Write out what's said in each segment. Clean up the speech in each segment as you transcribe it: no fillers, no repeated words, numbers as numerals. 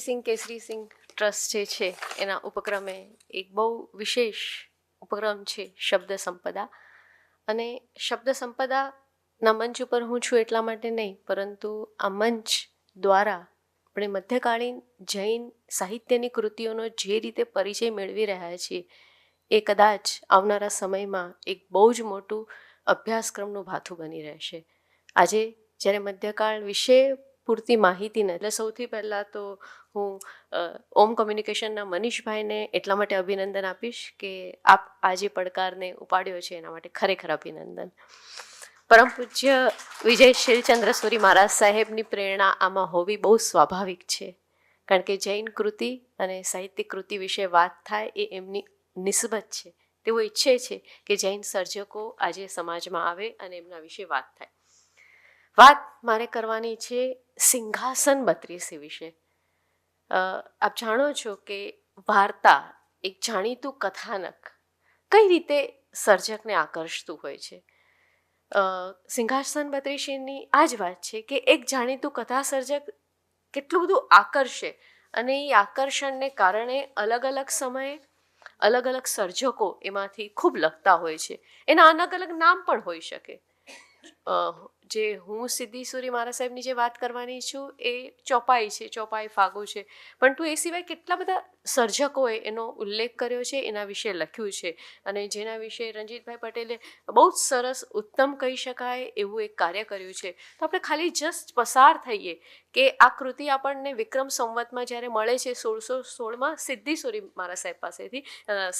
Harisinh Kesrisinh trust જે છે એના ઉપક્રમે એક બહુ વિશેષ ઉપક્રમ છે શબ્દ સંપદા. અને શબ્દ સંપદાના મંચ ઉપર હું છું એટલા માટે નહીં, પરંતુ આ મંચ દ્વારા આપણે મધ્યકાલીન જૈન સાહિત્યની કૃતિઓનો જે રીતે પરિચય મેળવી રહ્યા છીએ એ કદાચ આવનારા સમયમાં એક બહુ જ મોટું અભ્યાસક્રમનું ભાથું બની રહેશે. આજે જ્યારે મધ્યકાળ વિશે પૂરતી માહિતી નથી, એટલે સૌથી પહેલાં તો હું ઓમ કોમ્યુનિકેશનના મનીષભાઈને એટલા માટે અભિનંદન આપીશ કે આપ આ જે પડકારને ઉપાડ્યો છે એના માટે ખરેખર અભિનંદન. પરમ પૂજ્ય વિજય શીલચંદ્ર સુરી મહારાજ સાહેબની પ્રેરણા આમાં હોવી બહુ સ્વાભાવિક છે, કારણ કે જૈન કૃતિ અને સાહિત્યિક કૃતિ વિશે વાત થાય એ એમની નિસ્બત છે. તેઓ ઈચ્છે છે કે જૈન સર્જકો આજે સમાજમાં આવે અને એમના વિશે વાત થાય. વાત મારે કરવાની છે સિંહાસન 32 વિશે. આપ જાણો છો કે વાર્તા, એક જાણીતું કથાનક કઈ રીતે સર્જકને આકર્ષતું હોય છે. સિંહાસન 32ની આ જ વાત છે કે એક જાણીતું કથા સર્જક કેટલું બધું આકર્ષે, અને એ આકર્ષણને કારણે અલગ અલગ સમયે અલગ અલગ સર્જકો એમાંથી ખૂબ લખતા હોય છે. એના અલગ અલગ નામ પણ હોઈ શકે. જે હું સિદ્ધિ સુરી મહારાજ સાહેબની જે વાત કરવાની છું એ ચોપાઈ છે, ચોપાઈ ફાગુ છે, પરંતુ એ સિવાય કેટલા બધા સર્જકોએ એનો ઉલ્લેખ કર્યો છે, એના વિશે લખ્યું છે, અને જેના વિશે રણજીતભાઈ પટેલે બહુ જ સરસ, ઉત્તમ કહી શકાય એવું એક કાર્ય કર્યું છે. તો આપણે ખાલી જસ્ટ પસાર થઈએ કે આ કૃતિ આપણને વિક્રમ સંવતમાં જ્યારે મળે છે 1616માં સિદ્ધિ સુરી મહારાજ સાહેબ પાસેથી,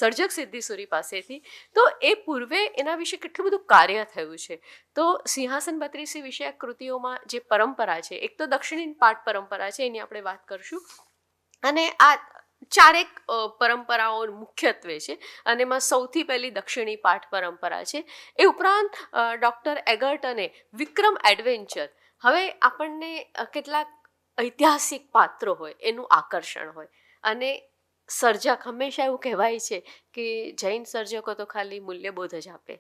સર્જક સિદ્ધિ સુરી પાસેથી, તો એ પૂર્વે એના વિશે કેટલું બધું કાર્ય થયું છે. તો સિંહાસન 32 વિશે આ કૃતિઓમાં જે પરંપરા છે, એક તો દક્ષિણી પાઠ પરંપરા છે, એની આપણે વાત કરશું, અને આ ચારેક પરંપરાઓ મુખ્યત્વે છે, અને એમાં સૌથી પહેલી દક્ષિણી પાઠ પરંપરા છે. એ ઉપરાંત ડૉક્ટર એગર્ટને વિક્રમ એડવેન્ચર, હવે આપણને કેટલાક ઐતિહાસિક પાત્રો હોય એનું આકર્ષણ હોય, અને સર્જક હંમેશા એવું કહેવાય છે કે જૈન સર્જકો તો ખાલી મૂલ્યબોધ જ આપે.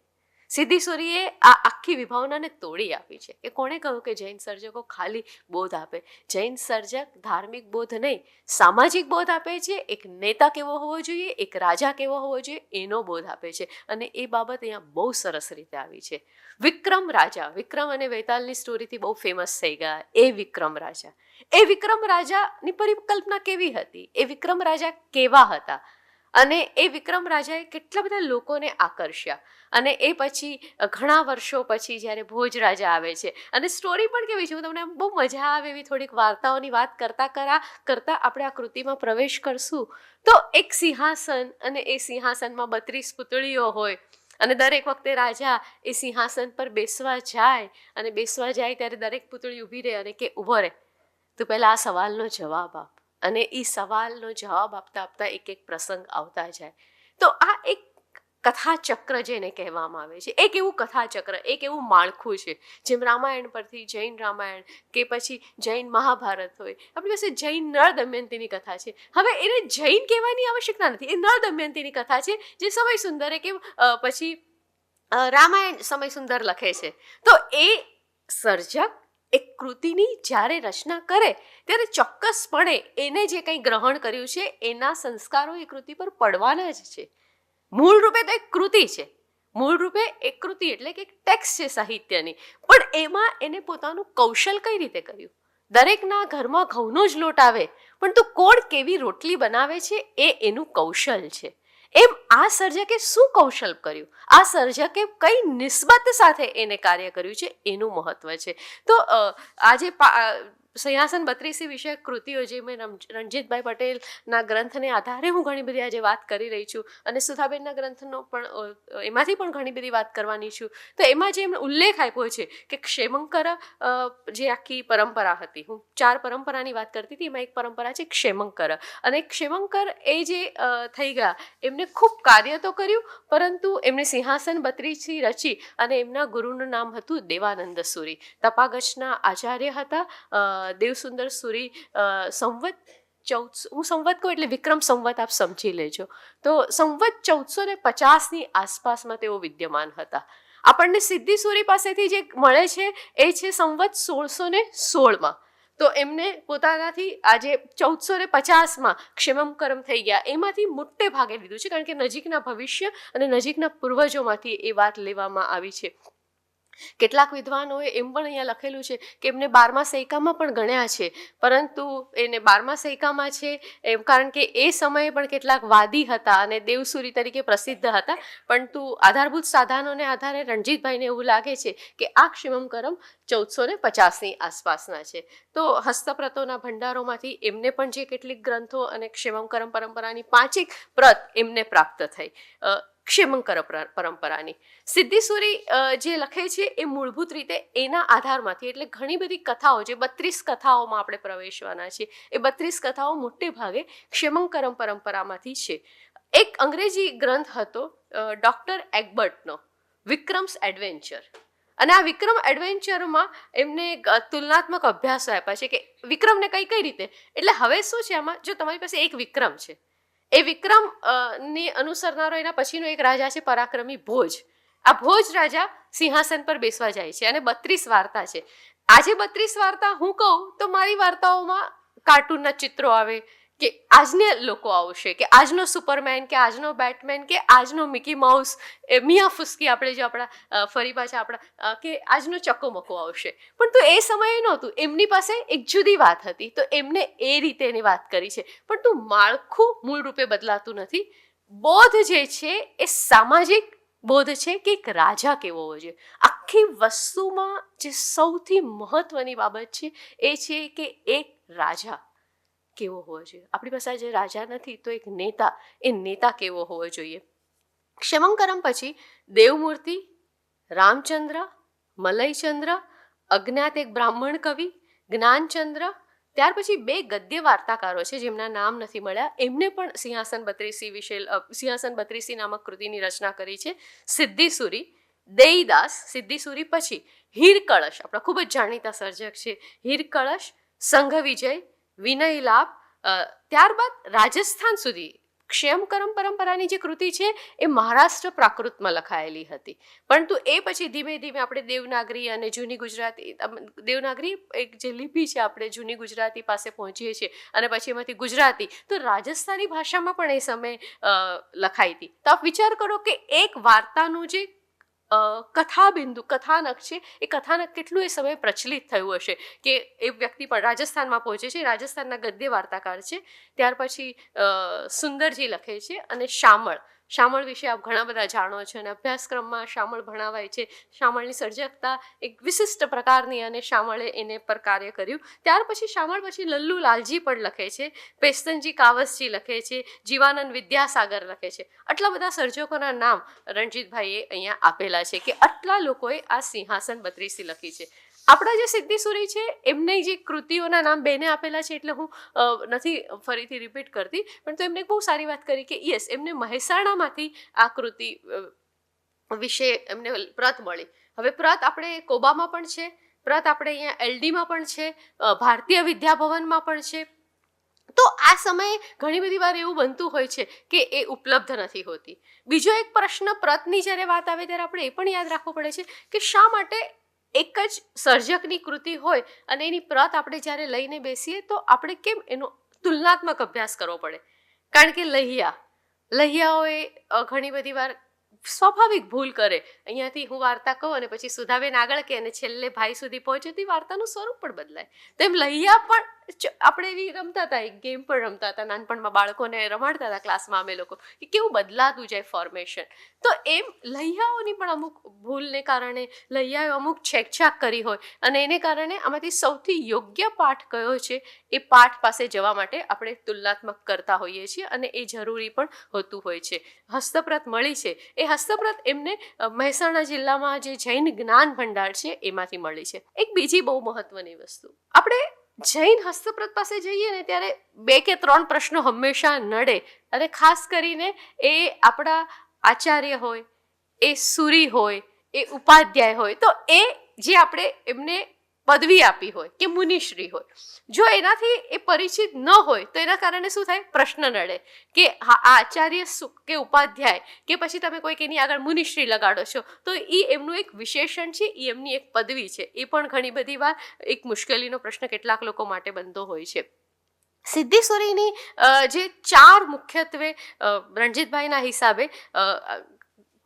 સિદ્ધિ સુરીએ આ આખી વિભાવનાને તોડી આપી છે કે કોણે કહ્યું કે જૈન સર્જકો ખાલી બોધ આપે. જૈન સર્જક ધાર્મિક બોધ નહીં, સામાજિક બોધ આપે છે. એક નેતા કેવો હોવો જોઈએ, એક રાજા કેવો હોવો જોઈએ, એનો બોધ આપે છે, અને એ બાબત અહીંયા બહુ સરસ રીતે આવી છે. વિક્રમ રાજા, વિક્રમ અને વૈતાલની સ્ટોરીથી બહુ ફેમસ થઈ ગયા એ વિક્રમ રાજા. એ વિક્રમ રાજાની પરિકલ્પના કેવી હતી, એ વિક્રમ રાજા કેવા હતા, અને એ વિક્રમ રાજાએ કેટલા બધા લોકોને આકર્ષ્યા. અને એ પછી ઘણા વર્ષો પછી જ્યારે ભોજ રાજા આવે છે, અને સ્ટોરી પણ કેવી છે, હું તમને બહુ મજા આવે એવી થોડીક વાર્તાઓની વાત કરતાં આપણે આ કૃતિમાં પ્રવેશ કરશું. તો એક સિંહાસન, અને એ સિંહાસનમાં 32 પુતળીઓ હોય, અને દરેક વખતે રાજા એ સિંહાસન પર બેસવા જાય, અને બેસવા જાય ત્યારે દરેક પુતળી ઊભી રહે અને કે ઊભો રહે, તો પહેલાં આ સવાલનો જવાબ આપ. અને એ સવાલનો જવાબ આપતા આપતા એક એક પ્રસંગ આવતા જાય. તો આ એક કથા ચક્ર જેને કહેવામાં આવે છે, એક એવું કથા ચક્ર, એક એવું માળખું છે. જેમ રામાયણ પરથી જૈન રામાયણ, કે પછી જૈન મહાભારત હોય, આપણી પાસે જૈન નળ દમયંતીની કથા છે. હવે એને જૈન કહેવાની આવશ્યકતા નથી, એ નળ દમયંતીની કથા છે, જે સમય સુંદરે કે પછી રામાયણ સમય સુંદર લખે છે. તો એ સર્જક એક કૃતિની જ્યારે રચના કરે ત્યારે ચોક્કસપણે એને જે કંઈ ગ્રહણ કર્યું છે એના સંસ્કારો એ કૃતિ પર પડવાના જ છે. મૂળ રૂપે તો એક કૃતિ છે, મૂળ રૂપે એક કૃતિ એટલે કે એક ટેક્સ્ટ છે સાહિત્યની, પણ એમાં એને પોતાનું કૌશલ કઈ રીતે કર્યું. દરેકના ઘરમાં ઘઉંનો જ લોટ આવે, પણ તો કોણ કેવી રોટલી બનાવે છે એ એનું કૌશલ છે. એમ આ સર્જકે શું કૌશલ કર્યું, આ સર્જકે કઈ નિસ્બત સાથે એને કાર્ય કર્યું છે એનું મહત્વ છે. તો આજે સિંહાસન 32 વિષયક કૃતિઓ જે મેં રણજીતભાઈ પટેલના ગ્રંથને આધારે હું ઘણી બધી આજે વાત કરી રહી છું, અને સુધાબેનના ગ્રંથનો પણ એમાંથી પણ ઘણી બધી વાત કરવાની છું. તો એમાં જે એમણે ઉલ્લેખ આપ્યો છે કે ક્ષેમંકર જે આખી પરંપરા હતી, હું 4 પરંપરાની વાત કરતી હતી, એમાં એક પરંપરા છે ક્ષેમંકર, અને ક્ષેમંકર એ જે થઈ ગયા, એમને ખૂબ કાર્ય તો કર્યું, પરંતુ એમણે સિંહાસન 32 રચી, અને એમના ગુરુનું નામ હતું દેવાનંદ સુરી, તપાગચના આચાર્ય હતા. દેવસુંદર સુરી સંવત 1400, હું સંવત કહું એટલે વિક્રમ સંવત આપ સમજી લેજો, તો સંવત 1450ની આસપાસમાં તેઓ વિદ્યમાન હતા. આપણને સિદ્ધિ સુરી પાસેથી જે મળે છે એ છે સંવત 1616માં. તો એમને પોતાનાથી આજે 1450માં ક્ષેમમ કરમ થઈ ગયા એમાંથી મોટે ભાગે લીધું છે, કારણ કે નજીકના ભવિષ્ય અને નજીકના પૂર્વજોમાંથી એ વાત લેવામાં આવી છે. કેટલાક વિદ્વાનોએ એમ પણ અહીંયા લખેલું છે કે એમને 12મા સૈકામાં પણ ગણ્યા છે, પરંતુ એને 12મા સૈકામાં છે એમ કારણ કે એ સમયે પણ કેટલાક વાદી હતા અને દેવસુરી તરીકે પ્રસિદ્ધ હતા, પરંતુ આધારભૂત સાધનોને આધારે રણજીતભાઈને એવું લાગે છે કે આ ક્ષેમમ કરમ 1450ની આસપાસના છે. તો હસ્તપ્રતોના ભંડારોમાંથી એમને પણ જે કેટલીક ગ્રંથો અને ક્ષેમમ કરમ પરંપરાની 5 પ્રત એમને પ્રાપ્ત થઈ. ક્ષેમંકર પરંપરાની સિદ્ધિસુરી જે લખે છે એ મૂળભૂત રીતે એના આધારમાંથી, એટલે ઘણી બધી કથાઓ જે 32 કથાઓમાં આપણે પ્રવેશવાના છે, એ 32 કથાઓ મોટે ભાગે ક્ષેમંકરમ પરંપરામાંથી છે. એક અંગ્રેજી ગ્રંથ હતો ડૉક્ટર એગ્બર્ટનો, વિક્રમ્સ એડવેન્ચર, અને આ વિક્રમ એડવેન્ચરમાં એમને તુલનાત્મક અભ્યાસો આપ્યા છે કે વિક્રમને કઈ રીતે, એટલે હવે શું છે આમાં, જો તમારી પાસે એક વિક્રમ છે, એ વિક્રમ ને અનુસરનારો એના પછીનો એક રાજા છે પરાક્રમી ભોજ. આ ભોજ રાજા સિંહાસન પર બેસવા જાય છે અને 32 વાર્તા છે. આજે 32 વાર્તા હું કહું તો મારી વાર્તાઓમાં કાર્ટૂનના ચિત્રો આવે, કે આજને લોકો આવશે, કે આજનો સુપરમેન, કે આજનો બેટમેન, કે આજનો મિકી માઉસ, મિયા ફુસકી, આપણે જો આપણા ફરી પાછા આપણા કે આજનો ચક્કોમક્કો આવશે. પણ તો એ સમયે નહોતું, એમની પાસે એક જુદી વાત હતી, તો એમને એ રીતે એની વાત કરી છે. પણ તું માળખું મૂળ રૂપે બદલાતું નથી. બોધ જે છે એ સામાજિક બોધ છે કે એક રાજા કેવો હોવો જોઈએ. આખી વસ્તુમાં જે સૌથી મહત્વની બાબત છે એ છે કે એક રાજા કેવો હોવો જોઈએ. આપણી પાસે આજે રાજા નથી તો એક નેતા, એ નેતા કેવો હોવો જોઈએ. ક્ષેમંકરમ પછી દેવમૂર્તિ, રામચંદ્ર, મલયચંદ્ર, અજ્ઞાત એક બ્રાહ્મણ કવિ, જ્ઞાનચંદ્ર, ત્યાર પછી 2 ગદ્ય વાર્તાકારો છે જેમના નામ નથી મળ્યા, એમને પણ સિંહાસન 32 વિશે સિંહાસન 32 નામક કૃતિની રચના કરી છે. સિદ્ધિસુરી, દેઈદાસ, સિદ્ધિસુરી પછી હીરકળશ, આપણા ખૂબ જ જાણીતા સર્જક છે હીરકળશ, સંઘ વિજય, વિનયલાપ, ત્યારબાદ રાજસ્થાન સુધી ક્ષેમકરમ પરંપરાની જે કૃતિ છે એ મહારાષ્ટ્ર પ્રાકૃતમાં લખાયેલી હતી, પરંતુ એ પછી ધીમે ધીમે આપણે દેવનાગરી અને જૂની ગુજરાતી, દેવનાગરી એક જે લિપિ છે આપણે જૂની ગુજરાતી પાસે પહોંચીએ છીએ, અને પછી એમાંથી ગુજરાતી, તો રાજસ્થાની ભાષામાં પણ એ સમયે લખાઈ હતી. તો આપ વિચાર કરો કે એક વાર્તાનું જે કથાબિંદુ, કથાનક છે, એ કથાનક કેટલું એ સમયે પ્રચલિત થયું હશે કે એ વ્યક્તિ પણ રાજસ્થાનમાં પહોંચે છે, રાજસ્થાનના ગદ્ય વાર્તાકાર છે. ત્યાર પછી સુંદરજી લખે છે, અને શામળ વિશે આપ ઘણા બધા જાણો છો અને અભ્યાસક્રમમાં શામળ ભણાવાય છે. શામળની સર્જકતા એક વિશિષ્ટ પ્રકારની, અને શામળે એને પર કાર્ય કર્યું. ત્યાર પછી શામળ પછી લલ્લુ લાલજી પણ લખે છે, પેસ્તનજી કાવસજી લખે છે, જીવાનંદ વિદ્યાસાગર લખે છે. આટલા બધા સર્જકોના નામ રણજીતભાઈએ અહીંયા આપેલા છે કે આટલા લોકોએ આ સિંહાસન 32 લખી છે. આપણા જે સિદ્ધિસુરી છે એમની જે કૃતિઓના નામ બેને આપેલા છે, એટલે હું નથી ફરીથી રિપીટ કરતી, પણ તો એમને બહુ સારી વાત કરી કે યસ, એમને મહેસાણામાંથી આ કૃતિ વિશે એમને પ્રત મળી. હવે પ્રત આપણે કોબામાં પણ છે, પ્રત આપણે અહીંયા એલડીમાં પણ છે, ભારતીય વિદ્યાભવનમાં પણ છે. તો આ સમયે ઘણી બધી વાર એવું બનતું હોય છે કે એ ઉપલબ્ધ નથી હોતી. બીજો એક પ્રશ્ન પ્રતની જ્યારે વાત આવે ત્યારે આપણે એ પણ યાદ રાખવું પડે છે કે શા માટે એક જ સર્જકની કૃતિ હોય અને એની પ્રત આપણે જ્યારે લઈને બેસીએ તો આપણે કેમ એનો તુલનાત્મક અભ્યાસ કરવો પડે. કારણ કે લહિયાઓએ ઘણી બધી વાર સ્વાભાવિક ભૂલ કરે. અહીંયાથી હું વાર્તા કહું અને પછી સુધાબેન આગળ કે, અને છેલ્લે ભાઈ સુધી પહોંચેથી વાર્તાનું સ્વરૂપ પણ બદલાય. તો એમ લહિયા પણ આપણે એવી રમતા હતા, એક ગેમ પણ રમતા હતા નાનપણમાં, બાળકોને રમાડતા હતા ક્લાસમાં અમે લોકો, કે કેવું બદલાતું જાય ફોર્મેશન. તો એમ લહિયાઓની પણ અમુક ભૂલને કારણે લહિયાએ અમુક છેકછાક કરી હોય, અને એને કારણે આમાંથી સૌથી યોગ્ય પાઠ કયો છે એ પાઠ પાસે જવા માટે આપણે તુલનાત્મક કરતા હોઈએ છીએ, અને એ જરૂરી પણ હોતું હોય છે. હસ્તપ્રત મળી છે, એ હસ્તપ્રત એમને મહેસાણા જિલ્લામાં જે જૈન જ્ઞાન ભંડાર છે એમાંથી મળી છે. એક બીજી બહુ મહત્વની વસ્તુ, આપણે જૈન હસ્તપ્રત પાસે જઈએ ને ત્યારે 2 કે 3 પ્રશ્નો હંમેશા નડે, અને ખાસ કરીને એ આપણા આચાર્ય હોય, એ સુરી હોય, એ ઉપાધ્યાય હોય, તો એ જે આપણે એમને પદવી આપી હોય કે મુનિશ્રી હોય, જો એનાથી એ પરિચિત ન હોય તો એના કારણે શું થાય, પ્રશ્ન નડે કે હા આચાર્ય કે ઉપાધ્યાય કે પછી તમે કોઈક એની આગળ મુનિશ્રી લગાડો છો તો એ એમનું એક વિશેષણ છે, એ એમની એક પદવી છે. એ પણ ઘણી બધી વાર એક મુશ્કેલીનો પ્રશ્ન કેટલાક લોકો માટે બનતો હોય છે. સિદ્ધિ સુરીની જે 4 મુખ્યત્વે રણજીતભાઈના હિસાબે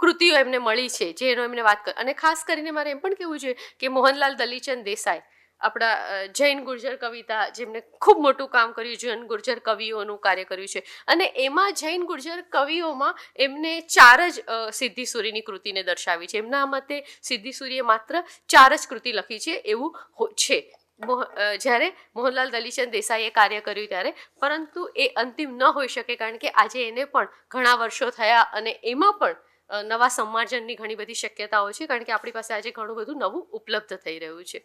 કૃતિઓ એમને મળી છે, જેનો એમને વાત કરી, અને ખાસ કરીને મારે એમ પણ કહેવું જોઈએ કે મોહનલાલ દલીચંદ દેસાઈ, આપણા જૈન ગુર્જર કવિતા, જેમને ખૂબ મોટું કામ કર્યું, જૈન ગુર્જર કવિઓનું કાર્ય કર્યું છે, અને એમાં જૈન ગુર્જર કવિઓમાં એમને 4 જ સિદ્ધિ સુરીની કૃતિને દર્શાવી છે. એમના મતે સિદ્ધિ સુરીએ માત્ર 4 જ કૃતિ લખી છે એવું છે જ્યારે મોહનલાલ દલીચંદ દેસાઈએ કાર્ય કર્યું ત્યારે, પરંતુ એ અંતિમ ન હોઈ શકે કારણ કે આજે એને પણ ઘણા વર્ષો થયા અને એમાં પણ નવા સંમાર્જનની ઘણી બધી શક્યતાઓ છે, કારણ કે આપણી પાસે આજે ઘણું બધું નવું ઉપલબ્ધ થઈ રહ્યું છે.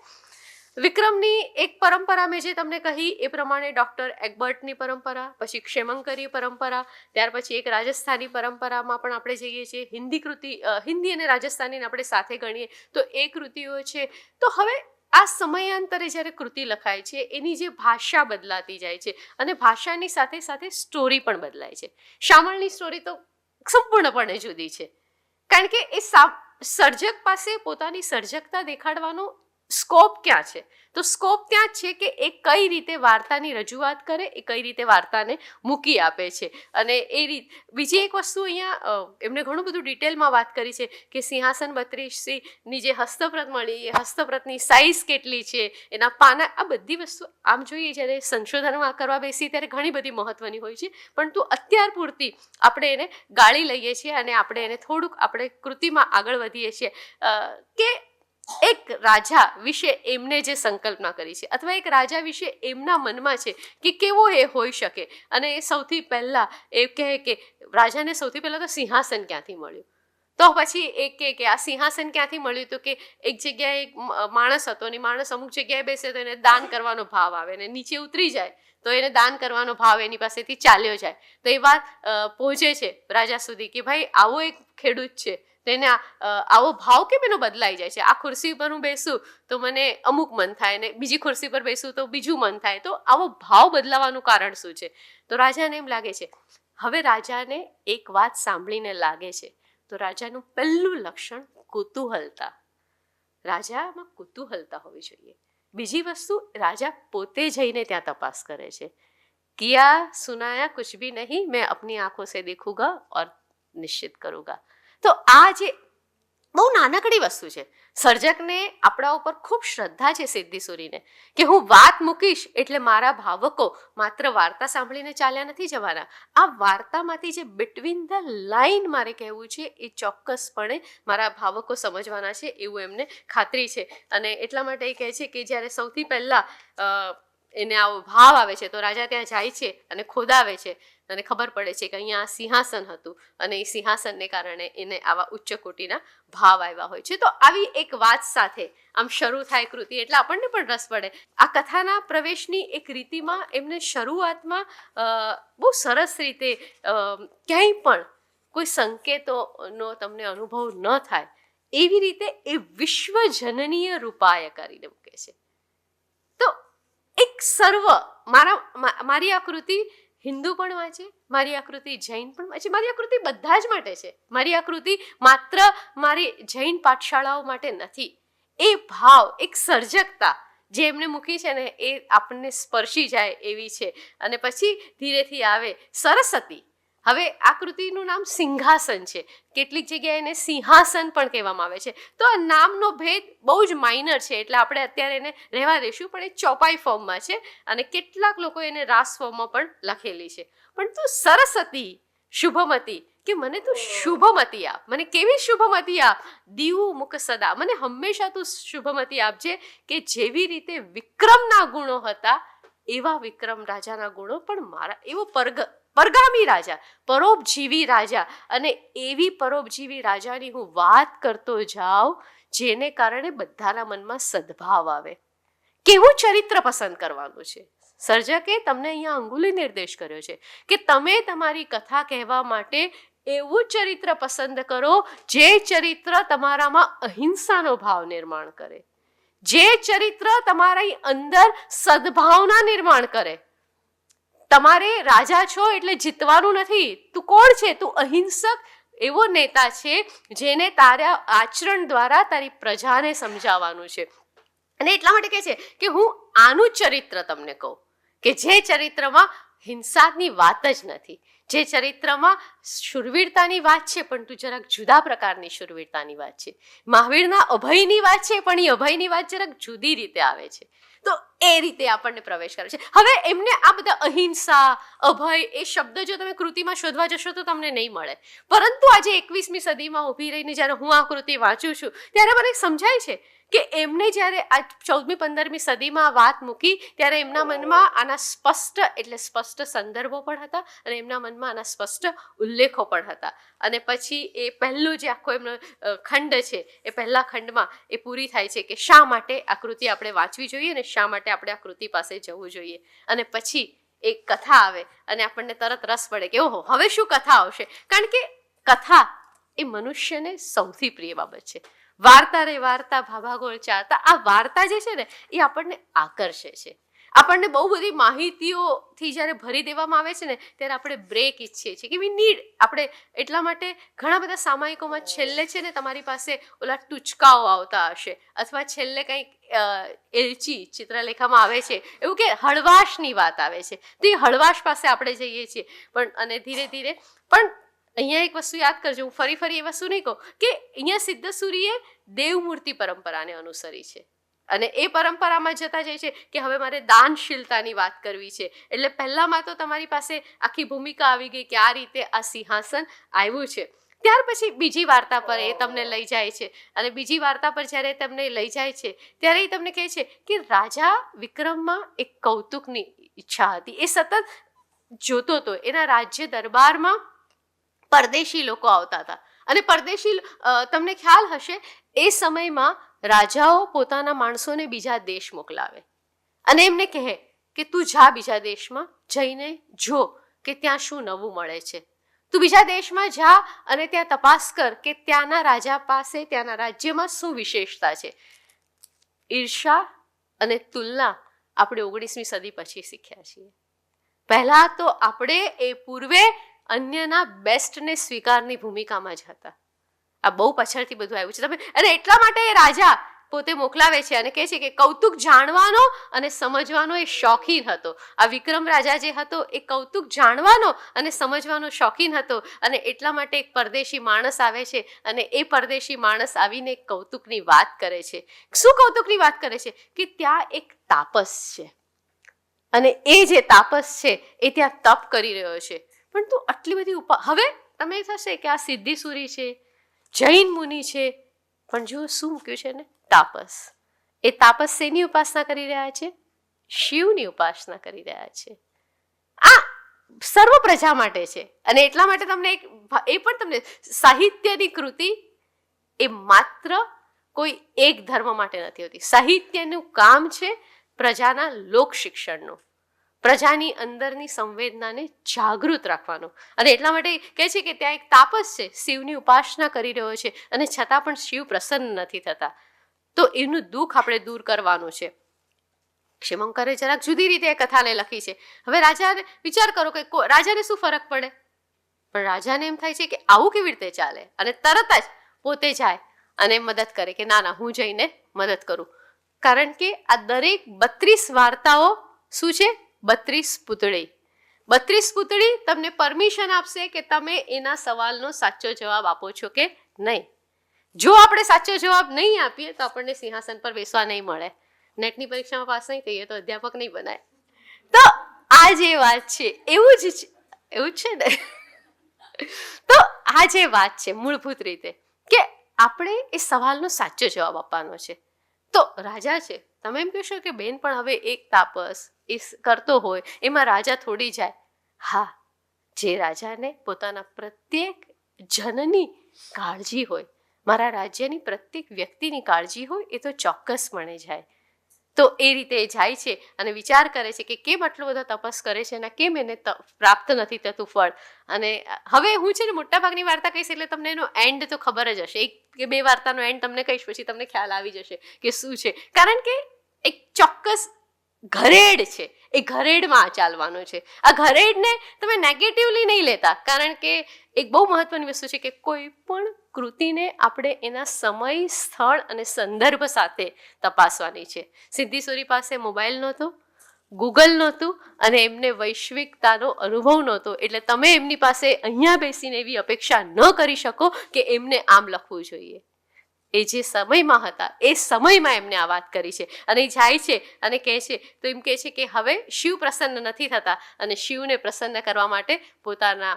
વિક્રમની એક પરંપરા મેં જે તમને કહી એ પ્રમાણે ડૉક્ટર એક્બર્ટની પરંપરા, પછી ક્ષેમંકરી પરંપરા, ત્યાર પછી એક રાજસ્થાની પરંપરામાં પણ આપણે જઈએ છીએ. હિન્દી કૃતિ, હિન્દી અને રાજસ્થાનીને આપણે સાથે ગણીએ તો એ કૃતિઓ છે. તો હવે આ સમયાંતરે જ્યારે કૃતિ લખાય છે એની જે ભાષા બદલાતી જાય છે અને ભાષાની સાથે સાથે સ્ટોરી પણ બદલાય છે. શામળની સ્ટોરી તો સંપૂર્ણપણે જુદી છે, કારણ કે એ સર્જક પાસે પોતાની સર્જકતા દેખાડવાનો સ્કોપ ક્યાં છે, તો સ્કોપ ત્યાં જ છે કે એ કઈ રીતે વાર્તાની રજૂઆત કરે, એ કઈ રીતે વાર્તાને મૂકી આપે છે. અને એ બીજી એક વસ્તુ અહીંયા એમને ઘણું બધું ડિટેલમાં વાત કરી છે કે સિંહાસન 32ની જે હસ્તપ્રત મળી, એ હસ્તપ્રતની સાઇઝ કેટલી છે, એના પાના, આ બધી વસ્તુ આમ જોઈએ જ્યારે સંશોધનમાં કરવા બેસી ત્યારે ઘણી બધી મહત્વની હોય છે, પરંતુ અત્યાર પૂરતી આપણે એને ગાળી લઈએ છીએ અને આપણે એને થોડુંક આપણે કૃતિમાં આગળ વધીએ છીએ કે એક રાજા વિશે એમને જે સંકલ્પના કરી છે અથવા એક રાજા વિશે એમના મનમાં છે કે કેવો એ હોઈ શકે. અને એ સૌથી પહેલાં એ કહે કે રાજાને સૌથી પહેલાં તો સિંહાસન ક્યાંથી મળ્યું, તો પછી એ કહે કે આ સિંહાસન ક્યાંથી મળ્યું, તો કે એક જગ્યાએ એક માણસ હતો અને માણસ અમુક જગ્યાએ બેસે તો એને દાન કરવાનો ભાવ આવે, અને નીચે ઉતરી જાય તો એને દાન કરવાનો ભાવ એની પાસેથી ચાલ્યો જાય. તો એ વાત પહોંચે છે રાજા સુધી કે ભાઈ આવો એક ખેડૂત છે, તો એને આવો ભાવ કેમ એનો બદલાઈ જાય છે. આ ખુરશી પર હું બેસું તો મને અમુક મન થાય, ને બીજી ખુરશી પર બેસું તો બીજું મન થાય, તો આવો ભાવ બદલાવાનું કારણ શું છે. તો રાજાને એમ લાગે છે. હવે રાજાને એક વાત સાંભળીને લાગે છે, તો રાજાનું પહેલું લક્ષણ કુતૂહલતા. રાજામાં કુતૂહલતા હોવી જોઈએ. બીજી વસ્તુ, રાજા પોતે જઈને ત્યાં તપાસ કરે છે. કિયા સુનાયા કુછ ભી નહીં, મેં અપની આંખો સે દેખુંગા ઓર નિશ્ચિત કरूंगा. તો આ જે બહુ નાનકડી વસ્તુ છે, સર્જકને આપણા ઉપર ખૂબ શ્રદ્ધા છે સિદ્ધિ સુરીને, કે હું વાત મૂકીશ એટલે મારા ભાવકો માત્ર વાર્તા સાંભળીને ચાલ્યા નથી જવાના, આ વાર્તામાંથી જે બિટવીન ધ લાઇન મારે કહેવું છે એ ચોક્કસપણે મારા ભાવકો સમજવાના છે એવું એમને ખાતરી છે. અને એટલા માટે એ કહે છે કે જ્યારે સૌથી પહેલાં એને આવો ભાવ આવે છે તો રાજા ત્યાં જાય છે અને ખોદાવે છે અને ખબર પડે છે કે અહીંયા સિંહાસન હતું અને એ સિંહાસનને કારણે એને આવા ઉચ્ચ કોટીના ભાવ આવ્યા હોય છે. તો આવી એક વાત સાથે આમ શરૂ થાય કૃતિ, એટલે આપણને પણ રસ પડે. આ કથાના પ્રવેશની એક રીતિમાં એમને શરૂઆતમાં બહુ સરસ રીતે ક્યાંય પણ કોઈ સંકેતોનો તમને અનુભવ ન થાય એવી રીતે એ વિશ્વજનનીય રૂપાય કરીને મૂકે છે. તો એક સર્વ મારી આ કૃતિ હિન્દુ પણ વાંચે, મારી આકૃતિ જૈન પણ વાંચે, મારી આકૃતિ બધા જ માટે છે. મારી આકૃતિ માત્ર મારી જૈન પાઠશાળાઓ માટે નથી. એ ભાવ, એક સર્જકતા જે એમને મૂકી છે ને એ આપણને સ્પર્શી જાય એવી છે. અને પછી ધીરેથી આવે સરસ્વતી. હવે આ કૃતિનું નામ સિંહાસન છે, કેટલીક જગ્યાએ એને સિંહાસન પણ કહેવામાં આવે છે. તો આ નામનો ભેદ બહુ જ માઇનર છે, એટલે આપણે અત્યારે એને રહેવા દઈશું, પણ એ ચોપાઈ ફોર્મમાં છે અને કેટલાક લોકો એને રાસ ફોર્મમાં પણ લખેલી છે. પણ તું સરસ્વતી શુભમતી, કે મને તું શુભમતી આપ, મને કેવી શુભમતી આપ, દીવું મુખ સદા, મને હંમેશા તું શુભમતી આપજે કે જેવી રીતે વિક્રમના ગુણો હતા એવા વિક્રમ રાજાના ગુણો પણ મારા, એવો પરગામી રાજા, પરોપજીવી રાજા, અને એવી પરોપજીવી રાજાની હું વાત કરતો જાઉં જેને કારણે બધાના મનમાં સદભાવ આવે. કેવું ચરિત્ર પસંદ કરવાનું છે. સર્જકે તમને અહીંયા અંગુલી નિર્દેશ કર્યો છે કે તમે તમારી કથા કહેવા માટે એવું ચરિત્ર પસંદ કરો જે ચરિત્ર તમારામાં અહિંસાનો ભાવ નિર્માણ કરે, જે ચરિત્ર તમારી અંદર સદભાવના નિર્માણ કરે. તમારે રાજા છો એટલે જીતવાનું નથી. તું કોણ છે? તું અહિંસક એવો નેતા છે જેને તારા આચરણ દ્વારા તારી પ્રજાને સમજાવવાનું છે. અને એટલા માટે કહે છે કે હું આનું ચરિત્ર તમને કહું, કે જે ચરિત્રમાં હિંસાની વાત જ નથી, જે ચરિત્રમાં શૂરવીરતાની વાત છે પણ તું જરાક જુદા પ્રકારની શૂરવીરતાની વાત છે. મહાવીરના અભયની વાત છે પણ એ અભયની વાત જરાક જુદી રીતે આવે છે. તો એ રીતે આપણને પ્રવેશ કરે છે. હવે એમને આ બધા અહિંસા, અભય એ શબ્દ જો તમે કૃતિમાં શોધવા જશો તો તમને નહીં મળે. પરંતુ આજે 21મી સદીમાં ઊભી રહીને જ્યારે હું આ કૃતિ વાંચું છું ત્યારે મને સમજાય છે કે એમને જ્યારે આ 14મી 15મી સદીમાં વાત મૂકી ત્યારે એમના મનમાં આના સ્પષ્ટ સંદર્ભો પણ હતા અને એમના મનમાં આના સ્પષ્ટ ઉલ્લેખો પણ હતા. અને પછી એ પહેલું જે આખો એમનો ખંડ છે એ પહેલા ખંડમાં એ પૂરી થાય છે કે શા માટે આ કૃતિ આપણે વાંચવી જોઈએ અને શા માટે આપણે આ કૃતિ પાસે જવું જોઈએ. અને પછી એક કથા આવે અને આપણને તરત રસ પડે કે ઓહો હવે શું કથા આવશે. કારણ કે કથા એ મનુષ્યને સૌથી પ્રિય બાબત છે. વાર્તા રે વાર્તા ભાભાગોળ ચારતા, આ વાર્તા જે છે ને એ આપણને આકર્ષે છે. આપણને બહુ બધી માહિતીઓથી જ્યારે ભરી દેવામાં આવે છે ને ત્યારે આપણે બ્રેક ઈચ્છીએ છીએ કે વી નીડ. આપણે એટલા માટે ઘણા બધા સામાયિકોમાં છેલ્લે છે ને તમારી પાસે ઓલા ટૂચકાઓ આવતા હશે અથવા છેલ્લે કંઈક એલચી ચિત્રલેખામાં આવે છે એવું કે હળવાશની વાત આવે છે. તો એ હળવાશ પાસે આપણે જઈએ છીએ. પણ અને ધીરે ધીરે પણ અહીંયા એક વસ્તુ યાદ કરજો, હું ફરી એ વસ્તુ નહીં કહું કે અહીંયા સિદ્ધસુરીએ દેવમૂર્તિ પરંપરાને અનુસરી છે અને એ પરંપરામાં જતા જાય છે કે હવે મારે દાનશીલતાની વાત કરવી છે. એટલે પહેલામાં તો તમારી પાસે આખી ભૂમિકા આવી ગઈ કે આ રીતે આ સિંહાસન આવ્યું છે. ત્યાર પછી બીજી વાર્તા પર એ તમને લઈ જાય છે અને બીજી વાર્તા પર જ્યારે તમને લઈ જાય છે ત્યારે એ તમને કહે છે કે રાજા વિક્રમમાં એક કૌતુકની ઈચ્છા હતી. એ સતત જોતો હતો. એના રાજ્ય દરબારમાં પરદેશી લોકો આવતા હતા અને પરદેશી તમને ખ્યાલ હશે એ સમયમાં રાજાઓ પોતાના માણસોને બીજા દેશ મોકલાવે અને એમને કહે કે તું જા બીજા દેશમાં જઈને જો કે ત્યાં શું નવું મળે છે. તું બીજા દેશમાં જા અને ત્યાં તપાસ કર કે ત્યાંના રાજા પાસે ત્યાંના રાજ્યમાં શું વિશેષતા છે. ઈર્ષા અને તુલના આપણે 19મી સદી પછી શીખ્યા છીએ. પહેલા તો આપણે એ પૂર્વે અન્યના બેસ્ટને સ્વીકારની ભૂમિકામાં જ હતા. આ બહુ પાછળથી બધું આવ્યું છે. તમે અને એટલા માટે એ રાજા પોતે મોકલાવે છે અને કહે છે કે કૌતુક જાણવાનો અને સમજવાનો એ શોખીન હતો. આ વિક્રમ રાજા જે હતો એ કૌતુક જાણવાનો અને સમજવાનો શોખીન હતો અને એટલા માટે એક પરદેશી માણસ આવે છે અને એ પરદેશી માણસ આવીને એક કૌતુકની વાત કરે છે. શું કૌતુકની વાત કરે છે કે ત્યાં એક તાપસ છે અને એ જે તાપસ છે એ ત્યાં તપ કરી રહ્યો છે. પણ તું આટલી બધી હવે તમે થશે કે આ સિદ્ધિસુરી છે, જૈન મુનિ છે, પણ જો શું મૂક્યું છે ને તાપસ. એ તાપસ શેની ઉપાસના કરી રહ્યા છે? શિવની ઉપાસના કરી રહ્યા છે. આ સર્વ પ્રજા માટે છે અને એટલા માટે તમને એ પણ તમને સાહિત્યની કૃતિ એ માત્ર કોઈ એક ધર્મ માટે નથી હોતી. સાહિત્યનું કામ છે પ્રજાના લોક શિક્ષણનું, પ્રજાની અંદરની સંવેદનાને જાગૃત રાખવાનું. અને એટલા માટે કહે છે કે ત્યાં એક તાપસ છે, શિવની ઉપાસના કરી રહ્યો છે અને છતાં પણ શિવ પ્રસન્ન નથી થતા. તો એનું દુઃખ આપણે દૂર કરવાનું છે. ક્ષેમંકરે જરાક જુદી રીતે એ કથાને લખી છે. હવે રાજાને વિચાર કરો કે રાજાને શું ફરક પડે, પણ રાજાને એમ થાય છે કે આવું કેવી રીતે ચાલે અને તરત જ પોતે જાય અને મદદ કરે કે ના ના હું જઈને મદદ કરું. કારણ કે આ દરેક 32 વાર્તાઓ શું છે? 32 પૂતળી. 32 પૂતળી તમને પરમિશન આપશે કે તમે એના સવાલનો સાચો જવાબ આપો છો કે નહીં. જો આપણે સાચો જવાબ નહીં આપીએ તો આપણને સિંહાસન પર બેસવા નહીં મળે. નેટની પરીક્ષામાં પાસ નહીં થઈએ તો અધ્યાપક નહીં બનાય. તો આ જે વાત છે એવું જ છે ને. તો આ જે વાત છે મૂળભૂત રીતે કે આપણે એ સવાલનો સાચો જવાબ આપવાનો છે. તો રાજા છે, તમે એમ કહેશો કે બેન પણ હવે એક તાપસ એ કરતો હોય એમાં રાજા થોડી જાય. હા, જે રાજાને પોતાના પ્રત્યેક જનની કાળજી હોય, મારા રાજ્યની પ્રત્યેક વ્યક્તિની કાળજી હોય, એ તો ચોક્કસપણે જાય. તો એ રીતે એ જાય છે અને વિચાર કરે છે કે કેમ આટલો બધો તપસ કરે છે અને કેમ એને પ્રાપ્ત નથી થતું ફળ. અને હવે હું છે ને મોટાભાગની વાર્તા કહીશ એટલે તમને એનો એન્ડ તો ખબર જ હશે. 1 કે 2 વાર્તાનો એન્ડ તમને કહીશ પછી તમને ખ્યાલ આવી જશે કે શું છે. કારણ કે એક ચોક્કસ ઘરેડ છે, એ ઘરેડમાં ચાલવાનું છે. આ ઘરેડને તમે નેગેટિવલી નહીં લેતા, કારણ કે એક બહુ મહત્વની વસ્તુ છે કે કોઈ પણ કૃતિને આપણે એના સમય, સ્થળ અને સંદર્ભ સાથે તપાસવાની છે. સિદ્ધિ સોરી પાસે મોબાઈલ નહોતો, ગૂગલ નહોતું અને એમને વૈશ્વિકતાનો અનુભવ નહોતો, એટલે તમે એમની પાસે અહીંયા બેસીને એવી અપેક્ષા ન કરી શકો કે એમને આમ લખવું જોઈએ. એ જે સમયમાં હતા એ સમયમાં એમને આ વાત કરી છે અને એ જાય છે અને કહે છે તો એમ કહે છે કે હવે શિવ પ્રસન્ન નથી થતા અને શિવને પ્રસન્ન કરવા માટે પોતાના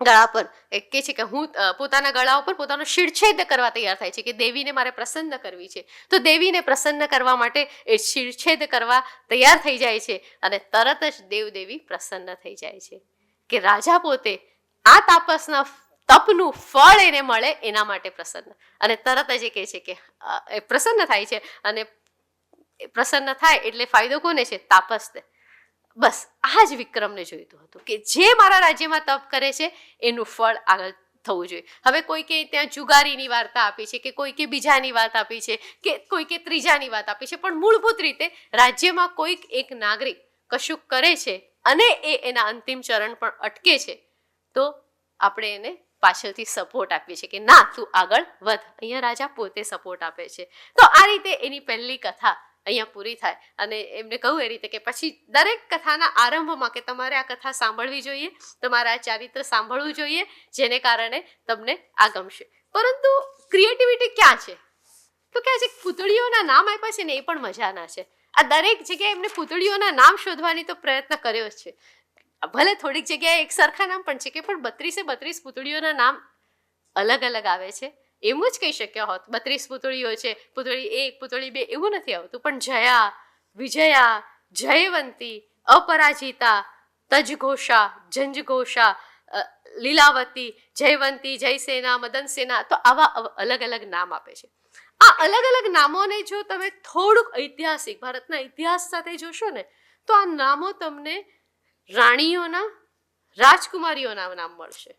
ગળા પર કહે છે કે હું પોતાના ગળા ઉપર પોતાનો શિરછેદ કરવા તૈયાર થાય છે કે દેવીને મારે પ્રસન્ન કરવી છે. તો દેવીને પ્રસન્ન કરવા માટે એ શિરછેદ કરવા તૈયાર થઈ જાય છે અને તરત જ દેવદેવી પ્રસન્ન થઈ જાય છે કે રાજા પોતે આ તાપસના તપનું ફળ એને મળે એના માટે પ્રસન્ન. અને તરત જ એ કહે છે કે એ પ્રસન્ન થાય છે અને પ્રસન્ન થાય એટલે ફાયદો કોને છે? તાપસને. બસ આ જ વિક્રમને જોઈતું હતું કે જે મારા રાજ્યમાં તપ કરે છે એનું ફળ આગળ થવું જોઈએ. હવે કોઈકે ત્યાં જુગારીની વાર્તા આપી છે કે કોઈકે બીજાની વાત આપી છે કે કોઈકે ત્રીજાની વાત આપી છે, પણ મૂળભૂત રીતે રાજ્યમાં કોઈક એક નાગરિક કશુંક કરે છે અને એ એના અંતિમ ચરણ પણ અટકે છે તો આપણે એને પાછળથી સપોર્ટ આપીએ છીએ કે ના તું આગળ વધ. અહીંયા રાજા પોતે સપોર્ટ આપે છે. તો આ રીતે એની પહેલી કથા અહીંયા પૂરી થાય અને એમને કહું એ રીતે કે પછી દરેક કથાના આરંભમાં કે તમારે આ કથા સાંભળવી જોઈએ, તમારે આ ચારિત્ર સાંભળવું જોઈએ, જેને કારણે તમને આ ગમશે. પરંતુ ક્રિએટિવિટી ક્યાં છે? તો ક્યાં છે? પૂતળીઓના નામ આપ્યા છે ને એ પણ મજાના છે. આ દરેક જગ્યાએ એમને પૂતળીઓના નામ શોધવાની તો પ્રયત્ન કર્યો જ છે. ભલે થોડીક જગ્યાએ એક સરખા નામ પણ છે કે પણ 32 પૂતળીઓના નામ અલગ અલગ આવે છે. એમ જ કહી શક્યા હોત 32 પૂતળીઓ છે, પૂતળી 1, પૂતળી 2 એવું નથી આવતું. પણ જયા, વિજયા, જયવંતી, અપરાજિતા, તજઘોષા, જંજઘોષા, લીલાવતી, જયવંતી, જયસેના, મદનસેના, તો આવા અલગ અલગ નામ આપે છે. આ અલગ અલગ નામોને જો તમે થોડુંક ઐતિહાસિક ભારતના ઇતિહાસ સાથે જોશો ને તો આ નામો તમને રાણીઓના, રાજકુમારીઓના નામ મળશે.